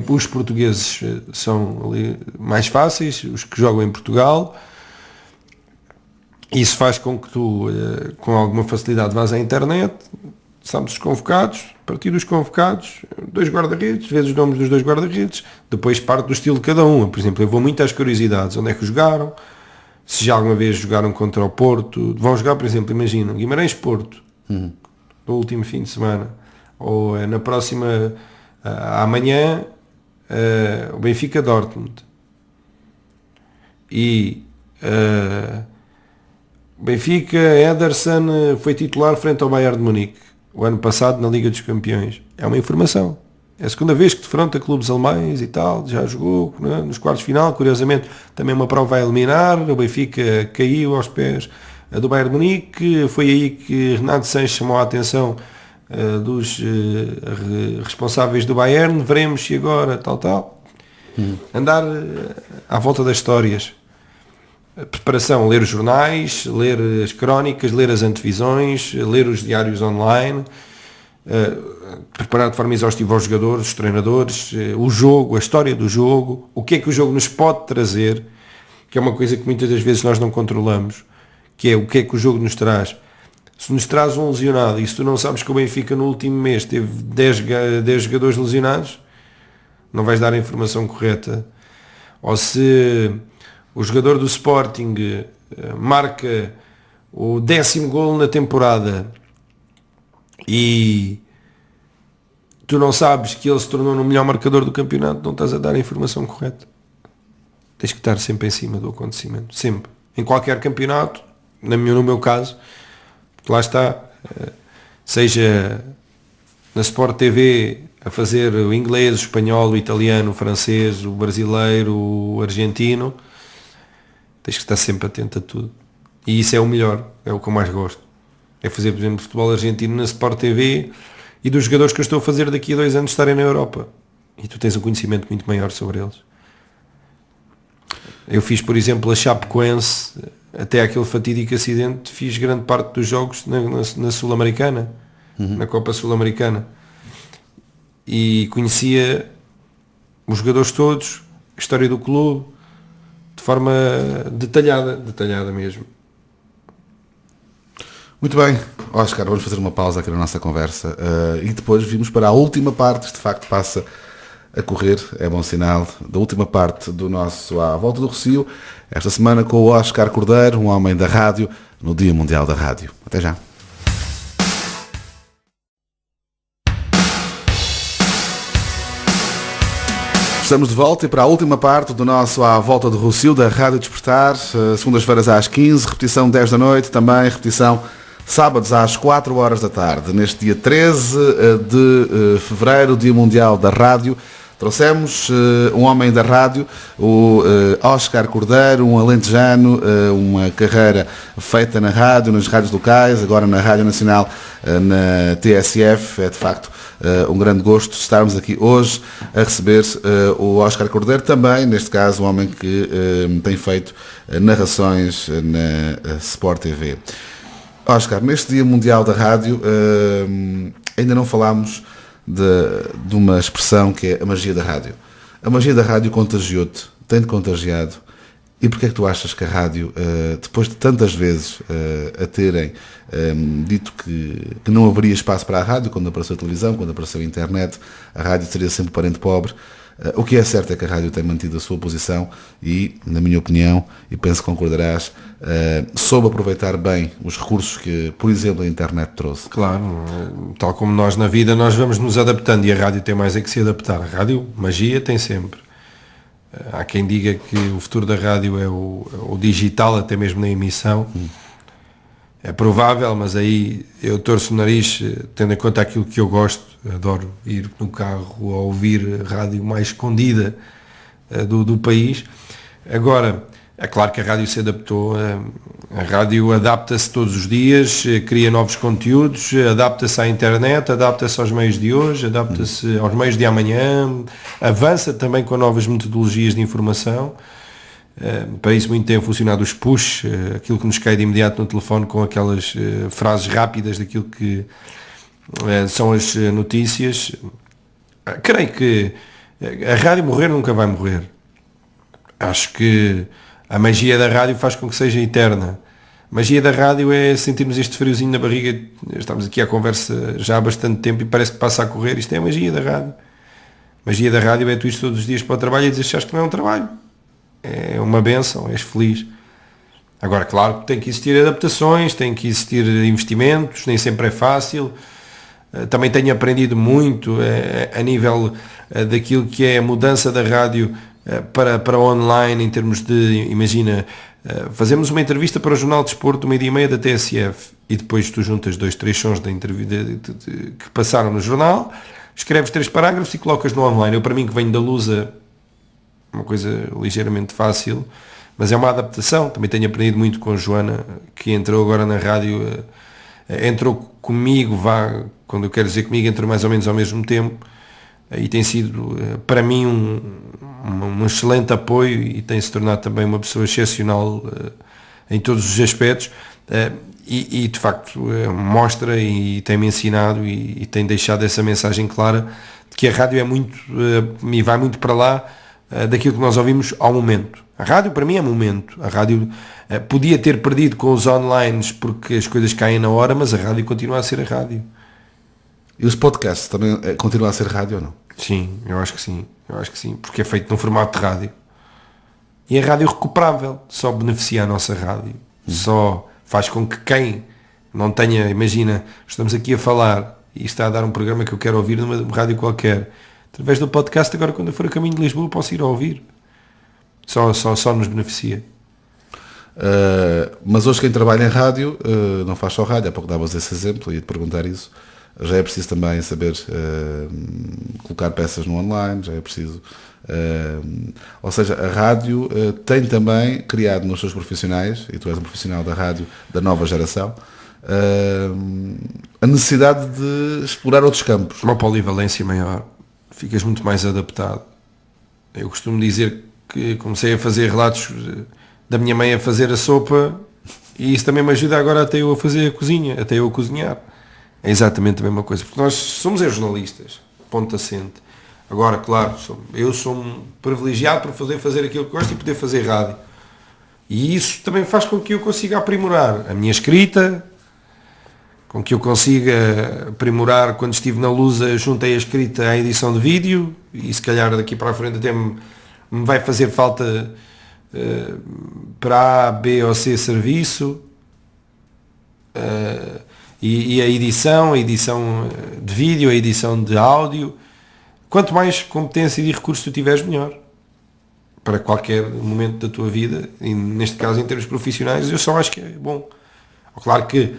Os portugueses são ali mais fáceis, os que jogam em Portugal. Isso faz com que tu, com alguma facilidade, vás à internet, sabes os convocados, a partir dos convocados, 2 guarda-redes, vês os nomes dos 2 guarda-redes, depois parte do estilo de cada um. Por exemplo, eu vou muito às curiosidades, onde é que jogaram, se já alguma vez jogaram contra o Porto, vão jogar, por exemplo, imagina, Guimarães-Porto, no último fim de semana, ou na próxima, amanhã, o Benfica-Dortmund. E Benfica, Ederson foi titular frente ao Bayern de Munique o ano passado na Liga dos Campeões. É uma informação. É a segunda vez que defronta clubes alemães e tal, já jogou, né, nos quartos de final, curiosamente também uma prova a eliminar, o Benfica caiu aos pés do Bayern de Munique, foi aí que Renato Sanches chamou a atenção dos responsáveis do Bayern, veremos se agora tal. Andar à volta das histórias. A preparação, ler os jornais, ler as crónicas, ler as antevisões, ler os diários online, preparar de forma exaustiva os jogadores, os treinadores, o jogo, a história do jogo, o que é que o jogo nos pode trazer, que é uma coisa que muitas das vezes nós não controlamos, que é o que é que o jogo nos traz. Se nos traz um lesionado e se tu não sabes que o Benfica no último mês teve 10 jogadores lesionados, não vais dar a informação correta. Ou se o jogador do Sporting marca o 10º golo na temporada e tu não sabes que ele se tornou no melhor marcador do campeonato, não estás a dar a informação correta. Tens que estar sempre em cima do acontecimento, sempre. Em qualquer campeonato, no meu caso, lá está, seja na Sport TV a fazer o inglês, o espanhol, o italiano, o francês, o brasileiro, o argentino, tens que estar sempre atento a tudo. E isso é o melhor, é o que eu mais gosto. É fazer, por exemplo, futebol argentino na Sport TV e dos jogadores que eu estou a fazer daqui a 2 anos estarem na Europa. E tu tens um conhecimento muito maior sobre eles. Eu fiz, por exemplo, a Chapecoense, até aquele fatídico acidente, fiz grande parte dos jogos na Sul-Americana, na Copa Sul-Americana. E conhecia os jogadores todos, a história do clube, de forma detalhada mesmo. Muito bem, Óscar, vamos fazer uma pausa aqui na nossa conversa e depois vimos para a última parte. Isto de facto passa a correr, é bom sinal, da última parte do nosso À Volta do Rossio, esta semana com o Óscar Cordeiro, um homem da rádio, no Dia Mundial da Rádio. Até já. Estamos de volta e para a última parte do nosso À Volta do Rossio, da Rádio Despertar, segundas-feiras às 15, repetição 10 da noite, também repetição sábados às 4 horas da tarde. Neste dia 13 de fevereiro, Dia Mundial da Rádio, trouxemos um homem da rádio, o Óscar Cordeiro, um alentejano, uma carreira feita na rádio, nas rádios locais, agora na Rádio Nacional, na TSF. É de facto um grande gosto estarmos aqui hoje a receber o Óscar Cordeiro, também, neste caso, um homem que tem feito narrações na Sport TV. Óscar, neste Dia Mundial da Rádio, ainda não falámos de uma expressão que é a magia da rádio. A magia da rádio contagiou-te, tem-te contagiado. E porquê é que tu achas que a rádio, depois de tantas vezes a terem dito que não haveria espaço para a rádio, quando apareceu a televisão, quando apareceu a internet, a rádio seria sempre parente pobre, o que é certo é que a rádio tem mantido a sua posição e, na minha opinião, e penso que concordarás, soube aproveitar bem os recursos que, por exemplo, a internet trouxe. Claro, tal como nós na vida, nós vamos nos adaptando e a rádio tem mais é que se adaptar. A rádio, magia tem sempre. Há quem diga que o futuro da rádio é o digital, até mesmo na emissão. É provável, mas aí eu torço o nariz, tendo em conta aquilo que eu gosto. Adoro ir no carro a ouvir a rádio mais escondida do país. Agora, é claro que a rádio se adaptou. A rádio adapta-se todos os dias, cria novos conteúdos, adapta-se à internet, adapta-se aos meios de hoje, adapta-se aos meios de amanhã, avança também com novas metodologias de informação. Para isso muito tem funcionado os push, aquilo que nos cai de imediato no telefone com aquelas frases rápidas daquilo que são as notícias. Creio que a rádio morrer nunca vai morrer. Acho que a magia da rádio faz com que seja eterna. A magia da rádio é sentirmos este friozinho na barriga. Estamos aqui à conversa já há bastante tempo e parece que passa a correr. Isto é a magia da rádio. A magia da rádio é tu ir todos os dias para o trabalho e dizer que não é um trabalho. É uma benção, és feliz. Agora, claro que tem que existir adaptações, tem que existir investimentos, nem sempre é fácil. Também tenho aprendido muito a nível daquilo que é a mudança da rádio para online, em termos de, imagina, fazemos uma entrevista para o Jornal de Desporto, 12h30 da TSF, e depois tu juntas 2, 3 sons da entrevista que passaram no jornal, escreves 3 parágrafos e colocas no online. Eu, para mim, que venho da Lusa, uma coisa ligeiramente fácil, mas é uma adaptação. Também tenho aprendido muito com a Joana, que entrou agora na rádio, entrou comigo, quando eu quero dizer comigo, entrou mais ou menos ao mesmo tempo, e tem sido para mim um excelente apoio e tem se tornado também uma pessoa excepcional em todos os aspectos, e de facto mostra e tem-me ensinado e tem deixado essa mensagem clara de que a rádio é muito e vai muito para lá daquilo que nós ouvimos ao momento. A rádio para mim é momento. A rádio podia ter perdido com os online porque as coisas caem na hora, mas a rádio continua a ser a rádio. E os podcasts também continuam a ser rádio ou não? Sim, eu acho que sim, porque é feito num formato de rádio. E a rádio recuperável, só beneficia a nossa rádio. Só faz com que quem não tenha, imagina, estamos aqui a falar e está a dar um programa que eu quero ouvir numa rádio qualquer. Através do podcast, agora quando eu for a caminho de Lisboa, posso ir a ouvir. Só nos beneficia. Mas hoje quem trabalha em rádio não faz só rádio. Há pouco davas esse exemplo e ia-te perguntar isso. Já é preciso também saber colocar peças no online, já é preciso... ou seja, a rádio tem também criado nos seus profissionais, e tu és um profissional da rádio da nova geração, a necessidade de explorar outros campos. Uma polivalência maior, ficas muito mais adaptado. Eu costumo dizer que comecei a fazer relatos da minha mãe a fazer a sopa, e isso também me ajuda agora até eu a fazer a cozinha, até eu a cozinhar. É exatamente a mesma coisa, porque nós somos jornalistas, ponto assente. Agora, claro, eu sou um privilegiado por poder fazer aquilo que gosto e poder fazer rádio. E isso também faz com que eu consiga aprimorar a minha escrita, com que eu consiga aprimorar. Quando estive na Lusa, juntei a escrita à edição de vídeo, e se calhar daqui para a frente até me vai fazer falta para A, B ou C serviço. E a edição de vídeo, a edição de áudio. Quanto mais competência e recursos tu tiveres, melhor. Para qualquer momento da tua vida, e neste caso em termos profissionais, eu só acho que é bom. Claro que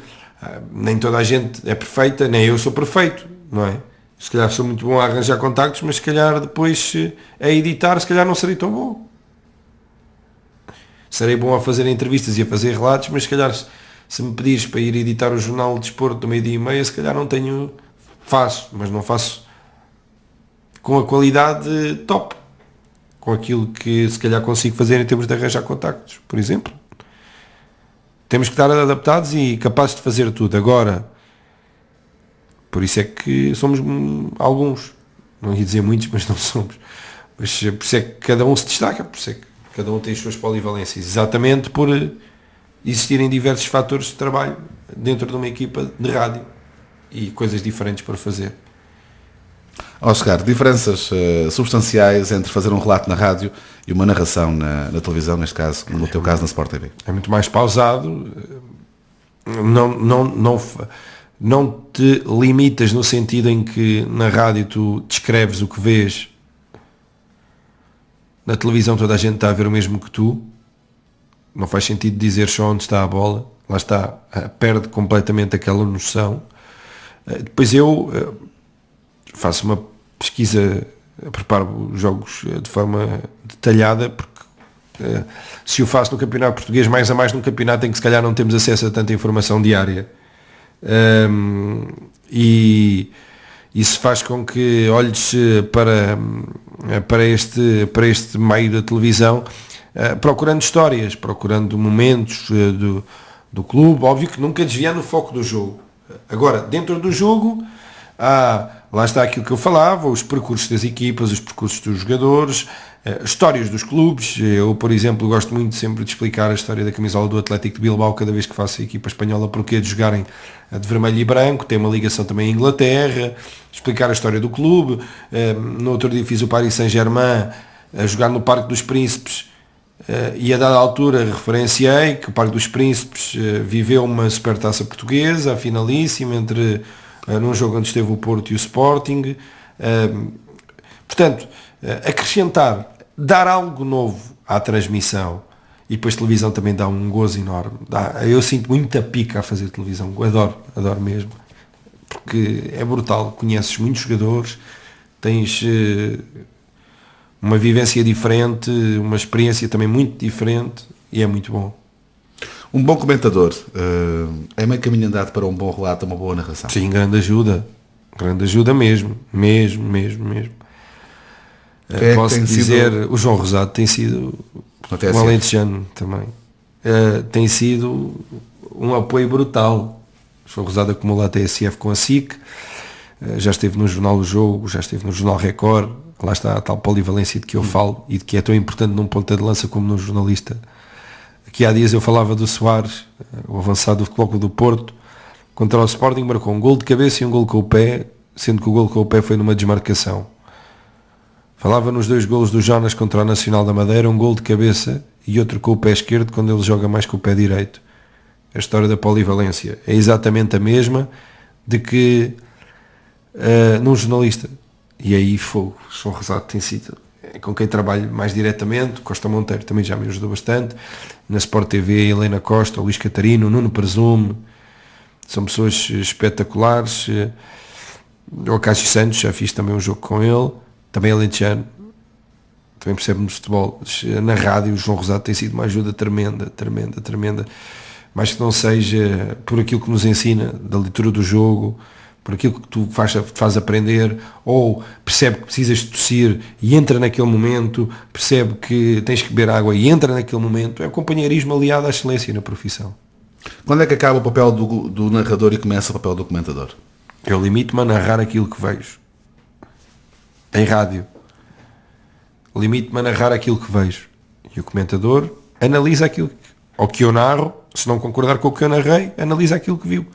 nem toda a gente é perfeita, nem eu sou perfeito, não é? Se calhar sou muito bom a arranjar contactos, mas se calhar depois a editar, se calhar não serei tão bom. Serei bom a fazer entrevistas e a fazer relatos, mas se calhar se me pedires para ir editar o jornal de desporto do 12:30, se calhar não tenho, mas não faço com a qualidade top, com aquilo que se calhar consigo fazer em termos de arranjar contactos, por exemplo. Temos que estar adaptados e capazes de fazer tudo. Agora, por isso é que somos alguns, não ia dizer muitos, mas não somos. Mas por isso é que cada um se destaca, por isso é que cada um tem as suas polivalências, exatamente por existirem diversos fatores de trabalho dentro de uma equipa de rádio e coisas diferentes para fazer. Oscar, diferenças substanciais entre fazer um relato na rádio e uma narração na televisão, neste caso, no teu caso na Sport TV? É muito mais pausado, não te limitas no sentido em que na rádio tu descreves o que vês, na televisão toda a gente está a ver o mesmo que tu. Não faz sentido dizer só onde está a bola, lá está, perde completamente aquela noção. Depois eu faço uma pesquisa, preparo os jogos de forma detalhada, porque se o faço no campeonato português, mais a mais num campeonato em que se calhar não temos acesso a tanta informação diária. E isso faz com que olhes para este meio da televisão, procurando histórias, procurando momentos do clube, óbvio que nunca desviando o foco do jogo. Agora, dentro do jogo, lá está aquilo que eu falava, os percursos das equipas, os percursos dos jogadores, histórias dos clubes. Eu, por exemplo, gosto muito sempre de explicar a história da camisola do Atlético de Bilbao cada vez que faço a equipa espanhola, porque de jogarem de vermelho e branco, tem uma ligação também à Inglaterra, explicar a história do clube. No outro dia fiz o Paris Saint-Germain a jogar no Parque dos Príncipes, e a dada altura referenciei que o Parque dos Príncipes viveu uma supertaça portuguesa, a finalíssima, num jogo onde esteve o Porto e o Sporting. Portanto, acrescentar, dar algo novo à transmissão, e depois televisão também dá um gozo enorme. Eu sinto muita pica a fazer televisão, adoro mesmo, porque é brutal, conheces muitos jogadores, tens uma vivência diferente, uma experiência também muito diferente, e é muito bom. Um bom comentador é meio caminho andado para um bom relato, uma boa narração. Sim, grande ajuda mesmo. Quem é que Posso tem dizer, sido o João Rosado tem sido TSF? um alentejano também. Tem sido um apoio brutal. O João Rosado acumula a TSF com a SIC, já esteve no Jornal O Jogo, já esteve no Jornal Record, lá está a tal polivalência de que eu falo e de que é tão importante num ponta de lança como num jornalista. Aqui há dias eu falava do Soares, o avançado do Futebol Clube do Porto, contra o Sporting, marcou um gol de cabeça e um gol com o pé, sendo que o gol com o pé foi numa desmarcação. Falava nos 2 golos do Jonas contra o Nacional da Madeira, um gol de cabeça e outro com o pé esquerdo, quando ele joga mais com o pé direito. A história da polivalência é exatamente a mesma de que num jornalista. E aí fogo, João Rosado tem sido com quem trabalho mais diretamente. Costa Monteiro também já me ajudou bastante. Na Sport TV, Helena Costa, Luís Catarino, Nuno Presume, são pessoas espetaculares. O Cássio Santos, já fiz também um jogo com ele, também alentejano, também percebe-me de futebol. Na rádio o João Rosado tem sido uma ajuda tremenda, mas que não seja por aquilo que nos ensina da leitura do jogo, por aquilo que tu faz aprender, ou percebe que precisas de tossir e entra naquele momento, percebe que tens que beber água e entra naquele momento. É o companheirismo aliado à excelência na profissão. Quando é que acaba o papel do narrador e começa o papel do comentador? Eu limito-me a narrar aquilo que vejo. Em rádio. Limito-me a narrar aquilo que vejo. E o comentador analisa aquilo que eu narro. Se não concordar com o que eu narrei, analisa aquilo que viu.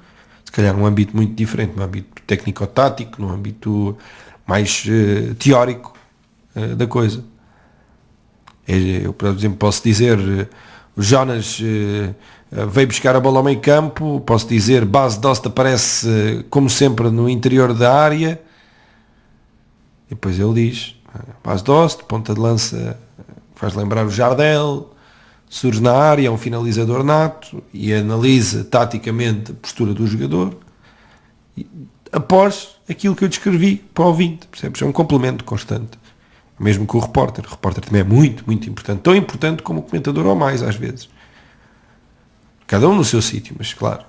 Se calhar num âmbito muito diferente, num âmbito técnico-tático, num âmbito mais teórico da coisa. Eu, por exemplo, posso dizer o Jonas veio buscar a bola ao meio campo, posso dizer Bas Dost aparece como sempre no interior da área, e depois ele diz Bas Dost, ponta de lança, faz lembrar o Jardel, surge na área, é um finalizador nato e analisa taticamente a postura do jogador após aquilo que eu descrevi para o ouvinte, percebes? É um complemento constante. Mesmo com o repórter também é muito, muito importante, tão importante como o comentador ou mais às vezes. Cada um no seu sítio, mas claro,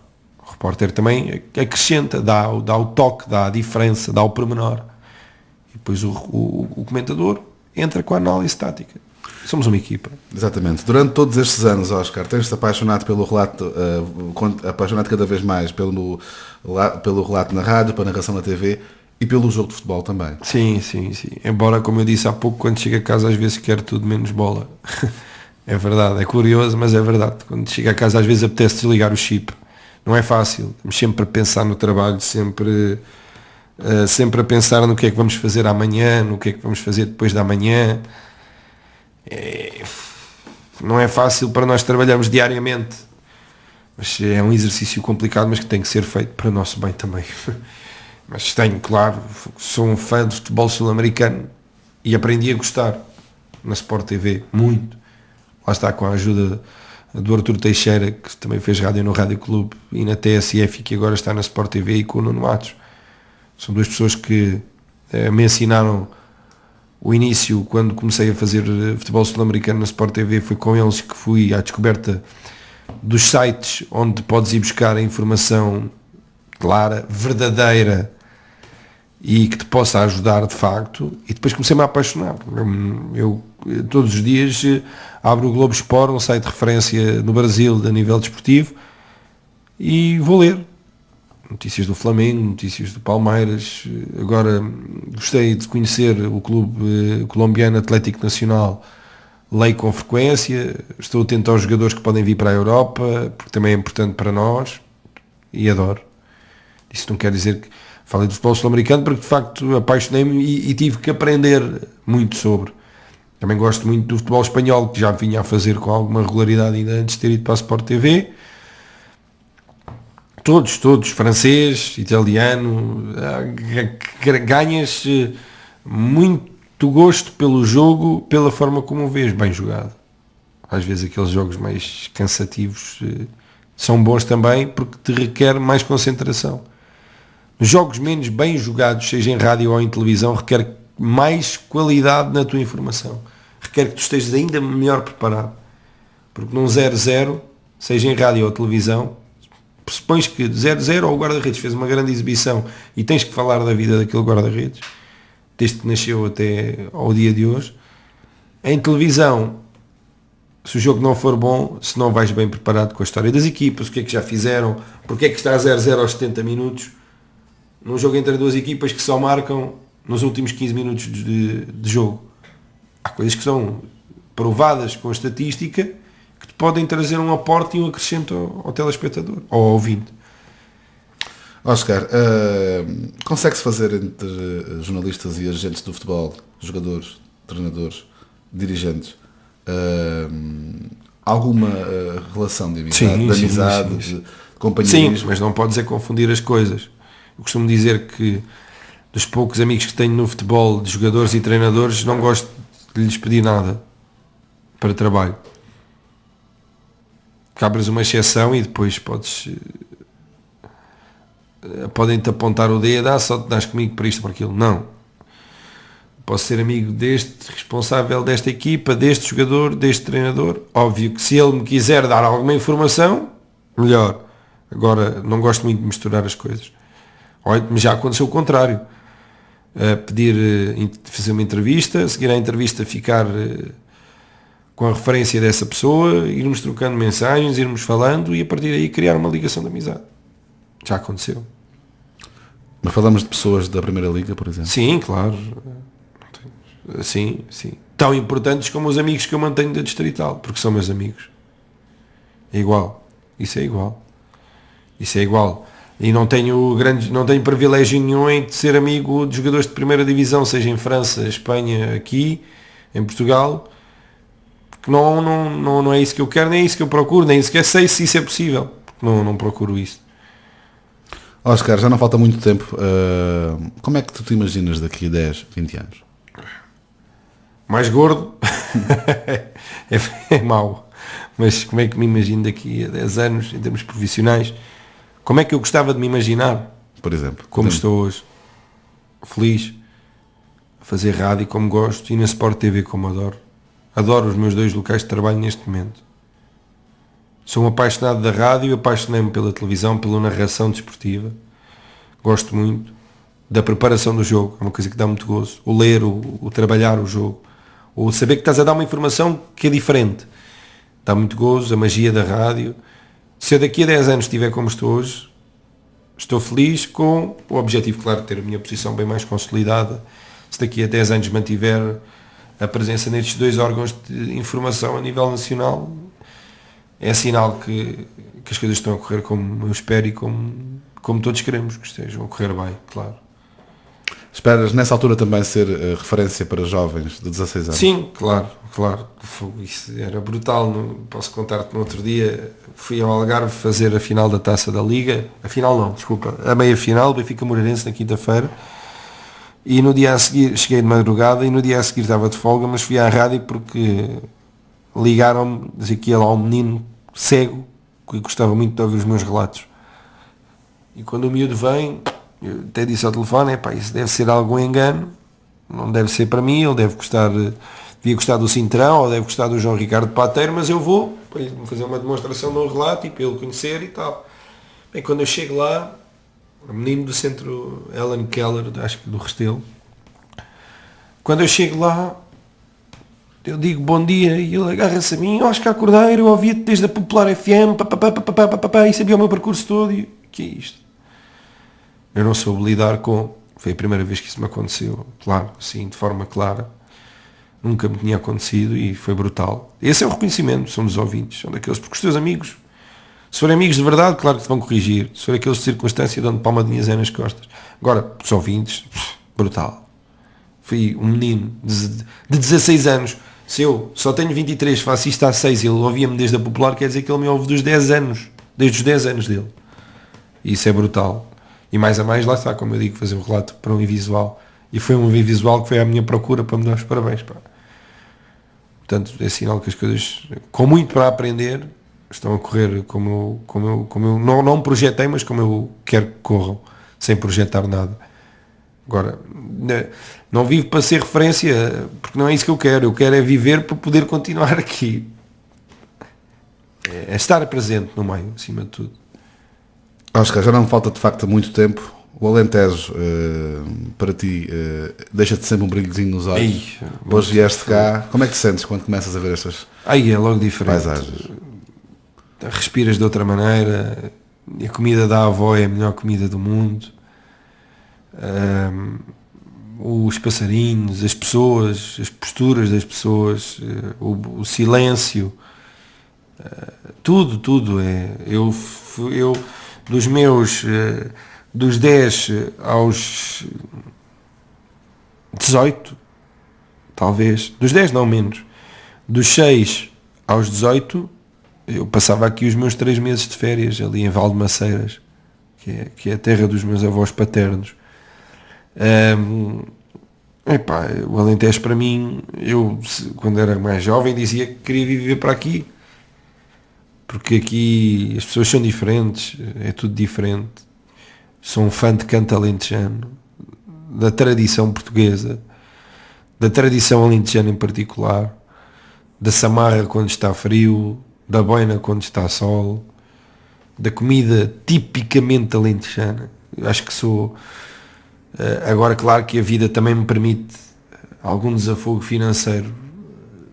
o repórter também acrescenta, dá o toque, dá a diferença, dá o pormenor. E depois o comentador entra com a análise tática. Somos uma equipa. Exatamente. Durante todos estes anos, Oscar, tens-te apaixonado pelo relato, apaixonado cada vez mais pelo relato na rádio, pela narração na TV e pelo jogo de futebol também. Sim. Embora, como eu disse há pouco, quando chego a casa às vezes quero tudo menos bola. É verdade, é curioso, mas é verdade. Quando chego a casa às vezes apetece desligar o chip. Não é fácil. Estamos sempre a pensar no trabalho, sempre a pensar no que é que vamos fazer amanhã, no que é que vamos fazer depois da manhã. Não é fácil para nós trabalharmos diariamente, mas é um exercício complicado, mas que tem que ser feito para o nosso bem também. Mas tenho, claro, sou um fã de futebol sul-americano e aprendi a gostar na Sport TV, muito. Lá está, com a ajuda do Artur Teixeira, que também fez rádio no Rádio Clube e na TSF e que agora está na Sport TV, e com o Nuno Matos. São duas pessoas que me ensinaram o início. Quando comecei a fazer futebol sul-americano na Sport TV, foi com eles que fui à descoberta dos sites onde podes ir buscar a informação clara, verdadeira e que te possa ajudar de facto, e depois comecei-me a apaixonar. Eu todos os dias abro o Globo Sport, um site de referência no Brasil a nível desportivo, e vou ler notícias do Flamengo, notícias do Palmeiras. Agora gostei de conhecer o clube colombiano Atlético Nacional, leio com frequência, estou atento aos jogadores que podem vir para a Europa, porque também é importante para nós, e adoro. Isso não quer dizer que falei do futebol sul-americano, porque de facto apaixonei-me e tive que aprender muito sobre. Também gosto muito do futebol espanhol, que já vinha a fazer com alguma regularidade ainda antes de ter ido para a Sport TV. Todos, francês, italiano, ganhas muito gosto pelo jogo, pela forma como o vês bem jogado. Às vezes aqueles jogos mais cansativos são bons também, porque te requer mais concentração. Jogos menos bem jogados, seja em rádio ou em televisão, requer mais qualidade na tua informação. Requer que tu estejas ainda melhor preparado. Porque num 0-0, seja em rádio ou televisão, pressupões que 0-0 ou o guarda-redes fez uma grande exibição e tens que falar da vida daquele guarda-redes, desde que nasceu até ao dia de hoje. Em televisão, se o jogo não for bom, se não vais bem preparado com a história das equipas, o que é que já fizeram, porque é que está a 0-0 aos 70 minutos, num jogo entre duas equipas que só marcam nos últimos 15 minutos de jogo. Há coisas que são provadas com a estatística que te podem trazer um aporte e um acrescento ao telespectador, ou ao ouvinte. Oscar, consegue-se fazer entre jornalistas e agentes do futebol, jogadores, treinadores, dirigentes, alguma relação de amizade, de companheirismo? Sim, mas não pode dizer confundir as coisas. Eu costumo dizer que dos poucos amigos que tenho no futebol, de jogadores e treinadores, não gosto de lhes pedir nada para trabalho. Cabres uma exceção e depois podem-te apontar o dedo, só te dás comigo para isto ou para aquilo. Não. Posso ser amigo deste responsável desta equipa, deste jogador, deste treinador. Óbvio que se ele me quiser dar alguma informação, melhor. Agora, não gosto muito de misturar as coisas. Já aconteceu o contrário. Fazer uma entrevista, seguir a entrevista, ficar com a referência dessa pessoa, irmos trocando mensagens, irmos falando e a partir daí criar uma ligação de amizade. Já aconteceu. Mas falamos de pessoas da Primeira Liga, por exemplo? Sim, claro. Sim. Tão importantes como os amigos que eu mantenho da Distrital, porque são meus amigos. É igual. Isso é igual. E não tenho privilégio nenhum em ser amigo de jogadores de primeira divisão, seja em França, Espanha, aqui, em Portugal. Porque não é isso que eu quero, nem é isso que eu procuro, nem sequer sei se isso é possível. Não procuro isso. Oscar, já não falta muito tempo. Como é que tu te imaginas daqui a 10, 20 anos? Mais gordo. é mau. Mas como é que me imagino daqui a 10 anos, em termos profissionais? Como é que eu gostava de me imaginar? Por exemplo. Como estou hoje. Feliz. A fazer rádio como gosto e na Sport TV como adoro. Adoro os meus 2 locais de trabalho neste momento. Sou um apaixonado da rádio, apaixonei-me pela televisão, pela narração desportiva. Gosto muito da preparação do jogo, é uma coisa que dá muito gozo. O ler, o trabalhar o jogo. O saber que estás a dar uma informação que é diferente. Dá muito gozo, a magia da rádio. Se eu daqui a 10 anos estiver como estou hoje, estou feliz com o objetivo, claro, de ter a minha posição bem mais consolidada. Se daqui a 10 anos mantiver a presença nestes 2 órgãos de informação a nível nacional, é sinal que as coisas estão a correr como eu espero e como todos queremos que estejam a correr bem, claro. Esperas nessa altura também ser referência para jovens de 16 anos? Sim, claro. Isso era brutal. Posso contar-te no outro dia, fui ao Algarve fazer a final da Taça da Liga. A meia-final, Benfica Moreirense na quinta-feira. E no dia a seguir, cheguei de madrugada e no dia a seguir estava de folga, mas fui à rádio porque ligaram-me, dizer que ia lá um menino cego que gostava muito de ouvir os meus relatos. E quando o miúdo vem, eu até disse ao telefone, isso deve ser algum engano, não deve ser para mim, ele devia gostar do Cintrão, ou deve gostar do João Ricardo Pateiro, mas eu vou para lhe fazer uma demonstração de um relato e para ele conhecer e tal. Bem, quando eu chego lá, o menino do centro, Alan Keller, acho que do Restelo, quando eu chego lá, eu digo bom dia e ele agarra-se a mim, Oscar Cordeiro, eu ouvi-te desde a Popular FM, e sabia o meu percurso todo, e o que é isto? Eu não soube lidar com, foi a primeira vez que isso me aconteceu, claro, assim, de forma clara, nunca me tinha acontecido e foi brutal. Esse é o reconhecimento, são dos ouvintes, são daqueles, porque os teus amigos, se forem amigos de verdade, claro que te vão corrigir, se forem aqueles de circunstância, dando palmadinhas nas costas. Agora, os ouvintes, brutal. Fui um menino de 16 anos, se eu só tenho 23, faço isto há 6 e ele ouvia-me desde a Popular, quer dizer que ele me ouve dos 10 anos, desde os 10 anos dele. E isso é brutal. E mais a mais, lá está, como eu digo, fazer um relato para um invisual. E foi um invisual que foi à minha procura para me dar os parabéns. Pá. Portanto, é sinal que as coisas, com muito para aprender, estão a correr como eu não projetei, mas como eu quero que corram, sem projetar nada. Agora, não vivo para ser referência, porque não é isso que eu quero é viver para poder continuar aqui. É estar presente no meio, acima de tudo. Oscar, já não falta de facto muito tempo O Alentejo, para ti, deixa-te sempre um brilhozinho nos olhos. Hoje vieste cá. Como é que te sentes quando começas a ver estas é logo diferente. paisagens? Respiras de outra maneira. A comida da avó é a melhor comida do mundo. Os passarinhos, as pessoas, as posturas das pessoas, o silêncio, tudo é. Eu dos 10 aos 18, talvez, dos 10 não menos, dos 6 aos 18, eu passava aqui os meus 3 meses de férias ali em Valdemaceiras, que é a terra dos meus avós paternos. O Alentejo para mim, eu quando era mais jovem dizia que queria viver para aqui, porque aqui as pessoas são diferentes, é tudo diferente. Sou um fã de canto alentejano, da tradição portuguesa, da tradição alentejana em particular, da samarra quando está frio, da boina quando está sol, da comida tipicamente alentejana. Eu acho que sou... Agora, claro que a vida também me permite algum desafogo financeiro.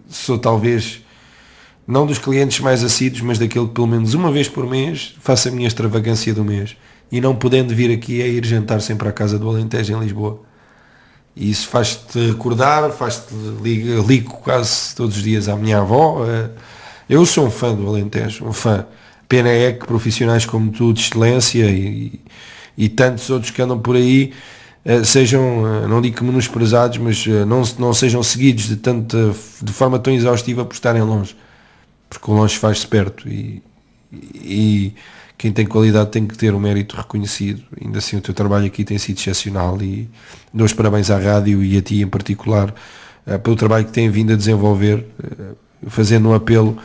Sou talvez, não dos clientes mais assíduos, mas daquele que pelo menos uma vez por mês faço a minha extravagância do mês. E não podendo vir aqui é ir jantar sempre à casa do Alentejo em Lisboa. E isso faz-te recordar, ligo quase todos os dias à minha avó. Eu sou um fã do Alentejo, um fã. Pena é que profissionais como tu, de excelência, e tantos outros que andam por aí, sejam, não digo que menosprezados, mas não sejam seguidos de forma tão exaustiva por estarem longe. Porque o longe faz-se perto e quem tem qualidade tem que ter o mérito reconhecido. Ainda assim o teu trabalho aqui tem sido excepcional e dou os parabéns à rádio e a ti em particular pelo trabalho que têm vindo a desenvolver, fazendo um apelo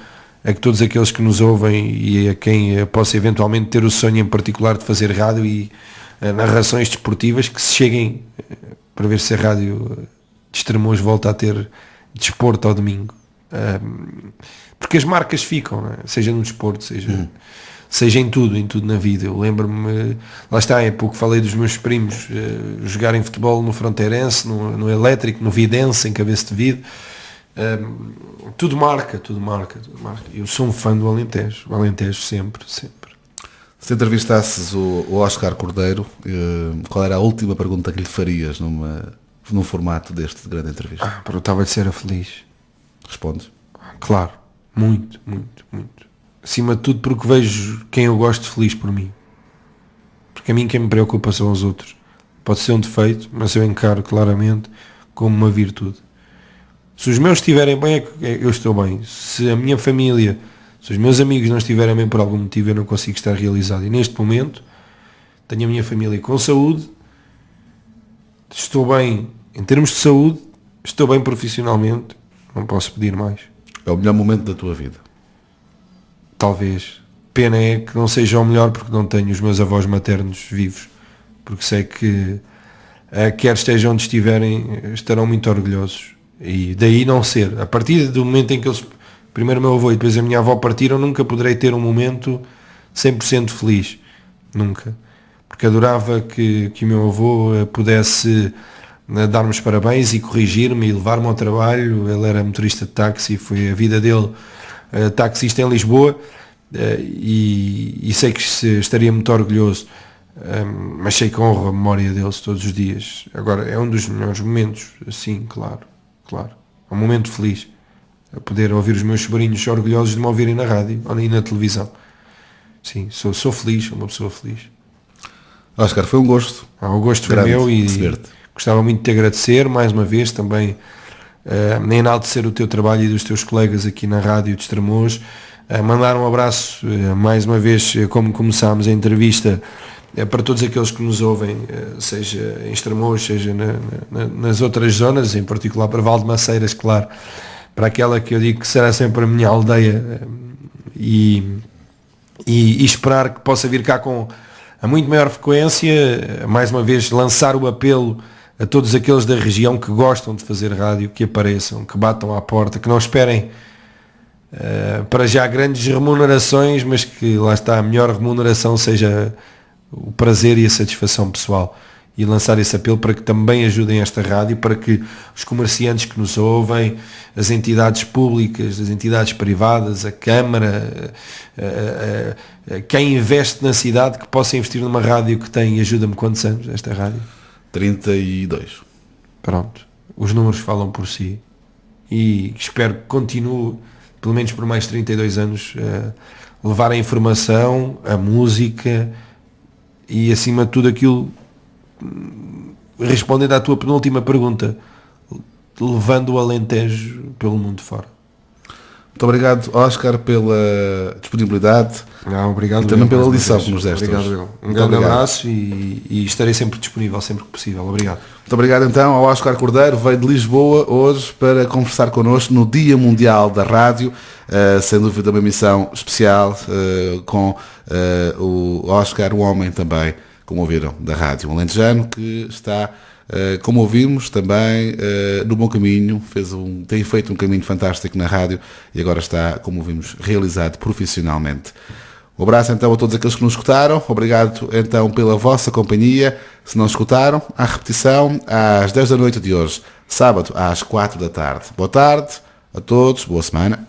a que todos aqueles que nos ouvem e a quem possa eventualmente ter o sonho em particular de fazer rádio e narrações desportivas, que se cheguem para ver se a rádio de Estremoz volta a ter desporto ao domingo. Porque as marcas ficam, não é? Seja no desporto, seja em tudo na vida. Eu lembro-me, lá está, há pouco falei dos meus primos jogarem futebol no Fronteirense, no Elétrico, no Vidense, em Cabeça de Vide. Tudo marca. Eu sou um fã do Alentejo, o Alentejo sempre. Se entrevistasses o Óscar Cordeiro, qual era a última pergunta que lhe farias num formato deste de grande entrevista? Perguntava-lhe se era feliz. Respondes? Claro, muito. Acima de tudo porque vejo quem eu gosto feliz por mim. Porque a mim quem me preocupa são os outros. Pode ser um defeito, mas eu encaro claramente como uma virtude. Se os meus estiverem bem, eu estou bem. Se a minha família, se os meus amigos não estiverem bem por algum motivo, eu não consigo estar realizado. E neste momento, tenho a minha família com saúde, estou bem em termos de saúde, estou bem profissionalmente, não posso pedir mais. É o melhor momento da tua vida? Talvez. Pena é que não seja o melhor porque não tenho os meus avós maternos vivos. Porque sei que, quer estejam onde estiverem, estarão muito orgulhosos. E daí não ser. A partir do momento em que eles, primeiro o meu avô e depois a minha avó partiram, nunca poderei ter um momento 100% feliz. Nunca. Porque adorava que o meu avô pudesse dar-me os parabéns e corrigir-me e levar-me ao trabalho. Ele era motorista de táxi, foi a vida dele taxista em Lisboa, e sei que estaria muito orgulhoso, mas sei que honro a memória deles todos os dias. Agora, é um dos melhores momentos, sim, claro. É um momento feliz, a poder ouvir os meus sobrinhos orgulhosos de me ouvirem na rádio ou na televisão. Sim, sou feliz, sou uma pessoa feliz. Oscar, foi um gosto. O gosto foi meu e gostava muito de te agradecer mais uma vez também, enaltecer o teu trabalho e dos teus colegas aqui na Rádio de Estremoz, mandar um abraço mais uma vez, como começámos a entrevista, para todos aqueles que nos ouvem, seja em Estremoz, seja nas outras zonas, em particular para Valdemaceiras, claro, para aquela que eu digo que será sempre a minha aldeia, e esperar que possa vir cá com a muito maior frequência, mais uma vez lançar o apelo a todos aqueles da região que gostam de fazer rádio, que apareçam, que batam à porta, que não esperem para já grandes remunerações, mas que lá está, a melhor remuneração seja o prazer e a satisfação pessoal, e lançar esse apelo para que também ajudem esta rádio, para que os comerciantes que nos ouvem, as entidades públicas, as entidades privadas, a Câmara, quem investe na cidade, que possa investir numa rádio que tem, ajuda-me, quantos anos esta rádio? 32. Pronto, os números falam por si, e espero que continue, pelo menos por mais 32 anos, a levar a informação, a música e, acima de tudo, aquilo, respondendo à tua penúltima pergunta, levando o Alentejo pelo mundo fora. Muito obrigado, Óscar, pela disponibilidade. Obrigado, e também pela lição que nos deste. Obrigado. Um grande abraço e estarei sempre disponível, sempre que possível. Obrigado. Muito obrigado então ao Óscar Cordeiro, veio de Lisboa hoje para conversar connosco no Dia Mundial da Rádio, sem dúvida uma emissão especial com o Óscar, o homem também, como ouviram, da rádio, um alentejano que está, como ouvimos, também no bom caminho, tem feito um caminho fantástico na rádio e agora está, como ouvimos, realizado profissionalmente. Um abraço então a todos aqueles que nos escutaram, obrigado então pela vossa companhia. Se não escutaram, a repetição às 10 da noite de hoje, sábado às 4 da tarde. Boa tarde a todos, boa semana.